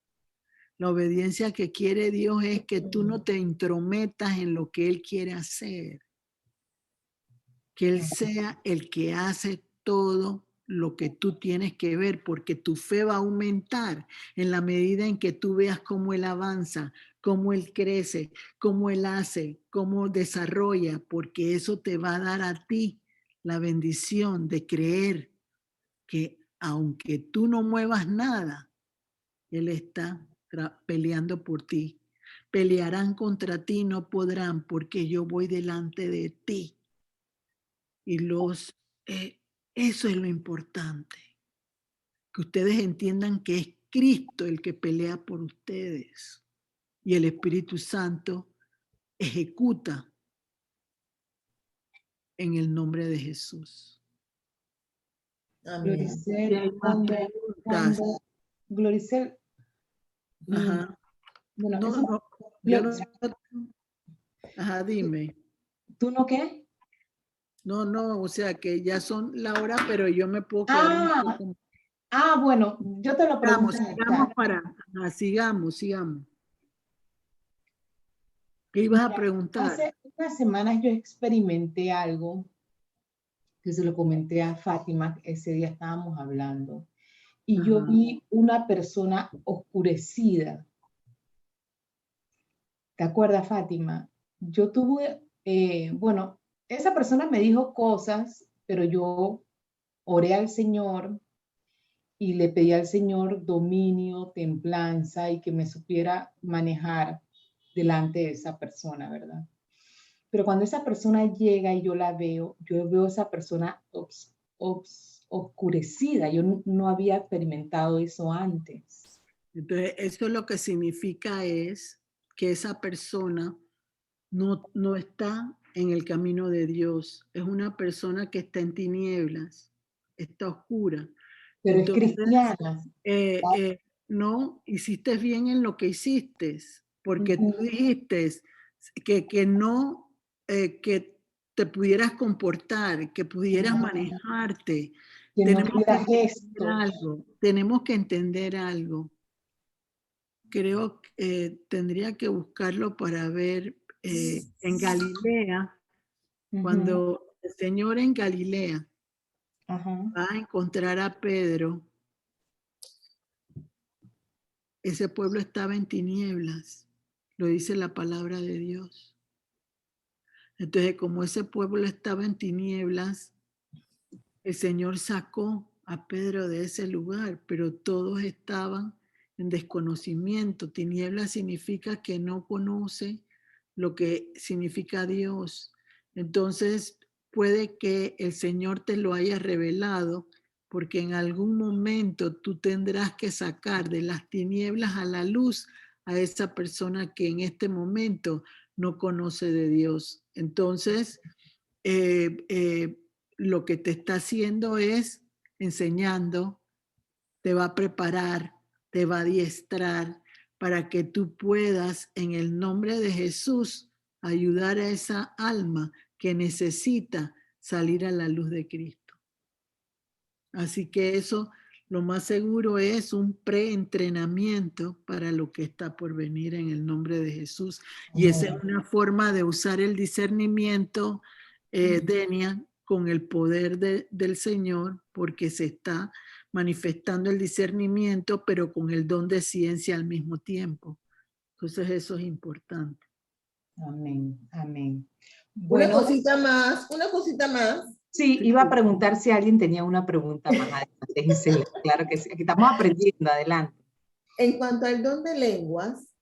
La obediencia que quiere Dios es que tú no te intrometas en lo que Él quiere hacer. Que Él sea el que hace todo lo que tú tienes que ver, porque tu fe va a aumentar en la medida en que tú veas cómo Él avanza, cómo Él crece, cómo Él hace, cómo desarrolla, porque eso te va a dar a ti la bendición de creer que aunque tú no muevas nada, Él está peleando por ti. Pelearán contra ti, no podrán, porque yo voy delante de ti. Y eso es lo importante, que ustedes entiendan que es Cristo el que pelea por ustedes y el Espíritu Santo ejecuta en el nombre de Jesús. Amén. Gloricel, Si hay más preguntas, Gloricel, ajá. bueno, No, eso, no, yo no, Gloricel, ajá, dime. ¿tú no qué? No, o sea que ya son la hora, pero yo me puedo quedar un poco. Bueno, yo te lo pregunto en el Sigamos chat. sigamos. ¿Qué ibas a Mira, preguntar? hace unas semanas yo experimenté algo que se lo comenté a Fátima, ese día estábamos hablando, y yo Ajá. vi una persona oscurecida. ¿Te acuerdas, Fátima? Yo tuve, bueno, esa persona me dijo cosas, pero yo oré al Señor y le pedí al Señor dominio, templanza y que me supiera manejar delante de esa persona, ¿verdad? Pero cuando esa persona llega y yo la veo, yo veo a esa persona oscurecida. Yo no había experimentado eso antes. Entonces, eso lo que significa es que esa persona no está en el camino de Dios. Es una persona que está en tinieblas, está oscura. Pero es Entonces, cristiana. no hiciste bien en lo que hiciste, porque tú Ujú. dijiste que no, que te pudieras comportar, que pudieras manejarte. Que no Tenemos que tuviera entender gestos. algo, tenemos que entender algo. Creo que tendría que buscarlo para ver en Galilea, Ujú. cuando el Señor en Galilea Ajá. va a encontrar a Pedro, ese pueblo estaba en tinieblas, lo dice la palabra de Dios. Entonces, como ese pueblo estaba en tinieblas, el Señor sacó a Pedro de ese lugar, pero todos estaban en desconocimiento. Tinieblas significa que no conoce lo que significa Dios. Entonces, puede que el Señor te lo haya revelado, porque en algún momento tú tendrás que sacar de las tinieblas a la luz a esa persona que en este momento no conoce de Dios. Entonces, lo que te está haciendo es enseñando, te va a preparar, te va a adiestrar para que tú puedas en el nombre de Jesús ayudar a esa alma que necesita salir a la luz de Cristo. Así que eso, lo más seguro es un preentrenamiento para lo que está por venir en el nombre de Jesús. Y esa es una forma de usar el discernimiento, Denia, con el poder del Señor, porque se está manifestando el discernimiento, pero con el don de ciencia al mismo tiempo. Entonces eso es importante. Amén. Amén. Una Bueno, cosita más. sí, iba a preguntar si alguien tenía una pregunta más adelante, Gisela. Claro que sí. Aquí estamos aprendiendo. Adelante. En cuanto al don de lenguas,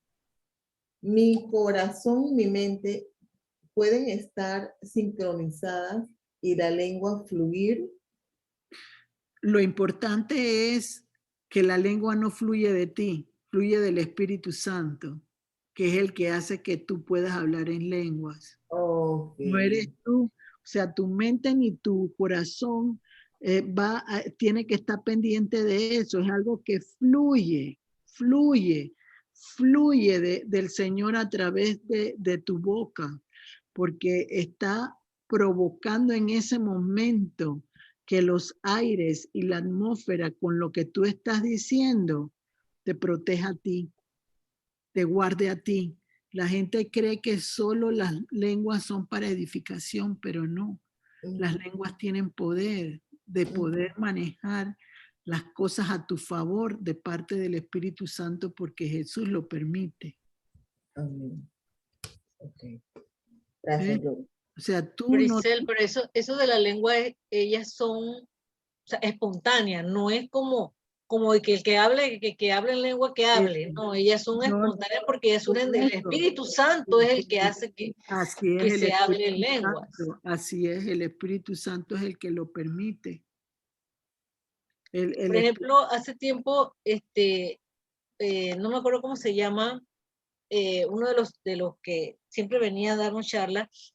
mi corazón, mi mente pueden estar sincronizadas y la lengua fluir. Lo importante es que la lengua no fluye de ti, fluye del Espíritu Santo, que es el que hace que tú puedas hablar en lenguas. Okay. No eres tú, o sea, tu mente ni tu corazón tiene que estar pendiente de eso. Es algo que fluye del Señor a través de tu boca, porque está provocando en ese momento que los aires y la atmósfera con lo que tú estás diciendo te proteja a ti, te guarde a ti. La gente cree que solo las lenguas son para edificación, pero no. Las lenguas tienen poder de poder manejar las cosas a tu favor de parte del Espíritu Santo porque Jesús lo permite. Amén. Ok. Gracias, Gloria. O sea, tú no... Grisel, pero eso de la lengua, ellas son, o sea, espontáneas, no es como de que el que hable, que hable en lengua, que hable. No, ellas son No, espontáneas porque ellas surgen del eso. Espíritu Santo, es el que hace Así es que el se hable en Espíritu lenguas. Santo, así es, el Espíritu Santo es el que lo permite. Por ejemplo, hace tiempo, no me acuerdo cómo se llama, uno de los que siempre venía a darnos charlas,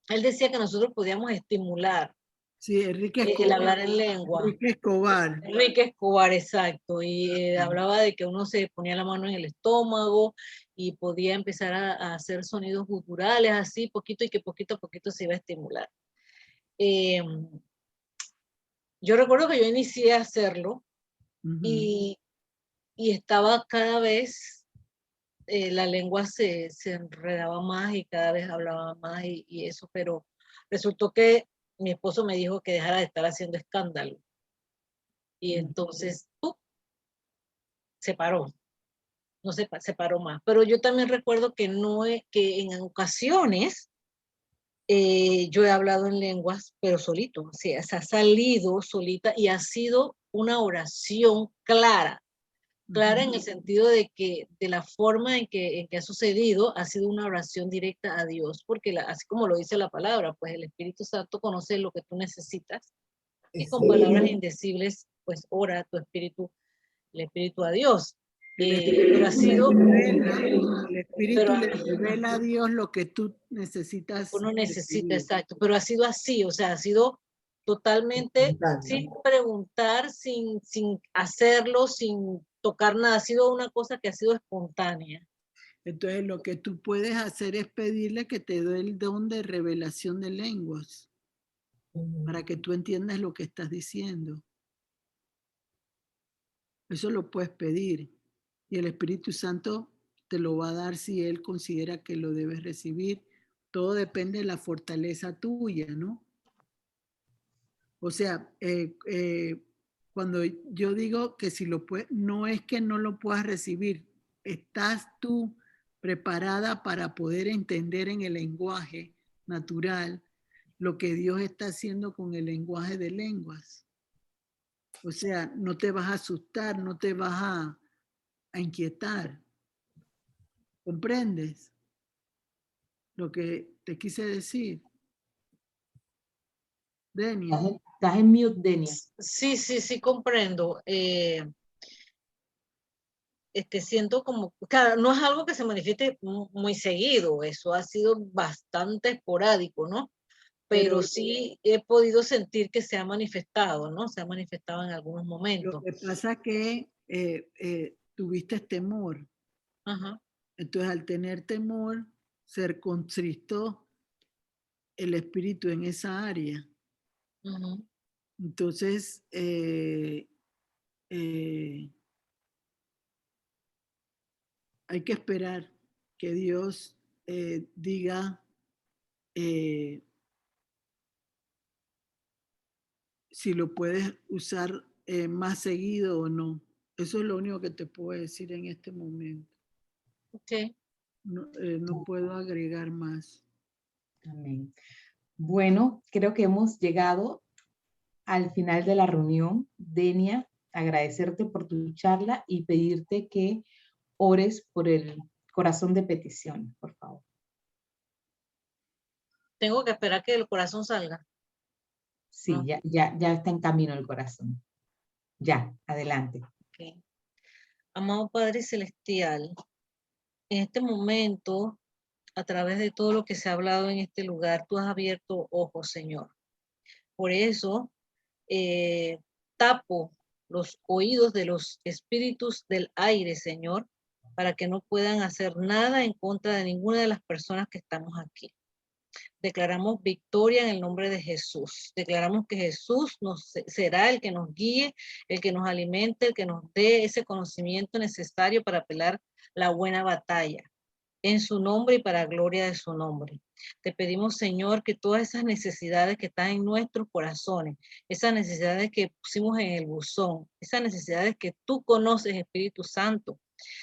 él decía que nosotros podíamos estimular Sí, Enrique el Escobar. hablar en lengua. Enrique Escobar. Enrique Escobar, exacto, y hablaba de que uno se ponía la mano en el estómago y podía empezar a hacer sonidos guturales así, poquito, y que poquito a poquito se iba a estimular. Yo recuerdo que yo inicié a hacerlo y estaba cada vez, la lengua se enredaba más y cada vez hablaba más y eso, pero resultó que mi esposo me dijo que dejara de estar haciendo escándalo. Y entonces, se paró, no se paró más. Pero yo también recuerdo que que en ocasiones yo he hablado en lenguas, pero solito, o sea, se ha salido solita y ha sido una oración clara en el sentido de que de la forma en que ha sucedido ha sido una oración directa a Dios, porque así como lo dice la palabra, pues el Espíritu Santo conoce lo que tú necesitas y con palabras indecibles, pues ora tu espíritu, el Espíritu a Dios. Pero ha sido... El Espíritu Pero le revela a Dios lo que tú necesitas. uno necesita, recibir. exacto, pero ha sido así, o sea, ha sido totalmente sin preguntar, sin hacerlo, sin tocar nada, ha sido una cosa que ha sido espontánea. Entonces lo que tú puedes hacer es pedirle que te dé el don de revelación de lenguas para que tú entiendas lo que estás diciendo. Eso lo puedes pedir y el Espíritu Santo te lo va a dar si Él considera que lo debes recibir. Todo depende de la fortaleza tuya, ¿no? O sea, cuando yo digo que si lo puedes, no es que no lo puedas recibir, estás tú preparada para poder entender en el lenguaje natural lo que Dios está haciendo con el lenguaje de lenguas. O sea, no te vas a asustar, no te vas a inquietar. ¿Comprendes lo que te quise decir? Denia. Estás en mute, Denia. Sí, comprendo. Siento como, claro, no es algo que se manifieste muy seguido, eso ha sido bastante esporádico, ¿no? Pero sí he podido sentir que se ha manifestado, ¿no? Se ha manifestado en algunos momentos. Lo que pasa es que tuviste temor. Ajá. Entonces, al tener temor, se contristó el espíritu en esa área. Entonces, hay que esperar que Dios diga si lo puedes usar más seguido o no. Eso es lo único que te puedo decir en este momento. Okay. No puedo agregar más. Amén. Bueno, creo que hemos llegado al final de la reunión. Denia, agradecerte por tu charla y pedirte que ores por el corazón de petición, por favor. Tengo que esperar que el corazón salga. Sí, ¿no? ya está en camino el corazón. Ya, adelante. Okay. Amado Padre Celestial, en este momento, a través de todo lo que se ha hablado en este lugar, tú has abierto ojos, Señor. Por eso, tapo los oídos de los espíritus del aire, Señor, para que no puedan hacer nada en contra de ninguna de las personas que estamos aquí. Declaramos victoria en el nombre de Jesús. Declaramos que Jesús será el que nos guíe, el que nos alimente, el que nos dé ese conocimiento necesario para pelear la buena batalla. En su nombre y para gloria de su nombre. Te pedimos, Señor, que todas esas necesidades que están en nuestros corazones, esas necesidades que pusimos en el buzón, esas necesidades que tú conoces, Espíritu Santo,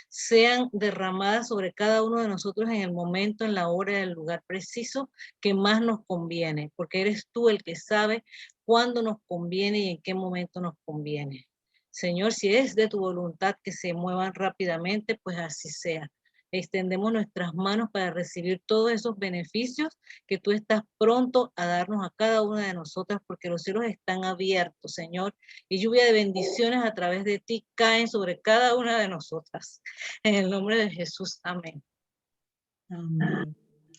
sean derramadas sobre cada uno de nosotros en el momento, en la hora, en el lugar preciso que más nos conviene, porque eres tú el que sabe cuándo nos conviene y en qué momento nos conviene. Señor, si es de tu voluntad que se muevan rápidamente, pues así sea. Extendemos nuestras manos para recibir todos esos beneficios que tú estás pronto a darnos a cada una de nosotras, porque los cielos están abiertos, Señor, y lluvia de bendiciones a través de ti caen sobre cada una de nosotras. En el nombre de Jesús, amén. Amén.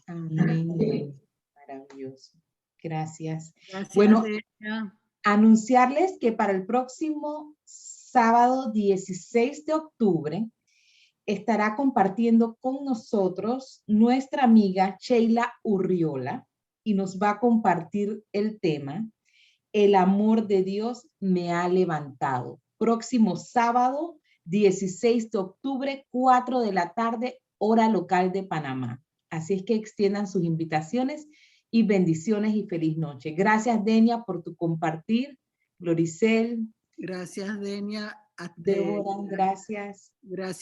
Amén. Maravilloso. Gracias. Gracias, Bueno, Delia. anunciarles que para el próximo sábado 16 de octubre estará compartiendo con nosotros nuestra amiga Sheila Urriola y nos va a compartir el tema El amor de Dios me ha levantado. Próximo sábado 16 de octubre, 4 de la tarde, hora local de Panamá. Así es que extiendan sus invitaciones y bendiciones y feliz noche. Gracias, Denia, por tu compartir. Gloricel. Gracias, Denia. Débora, gracias. Gracias.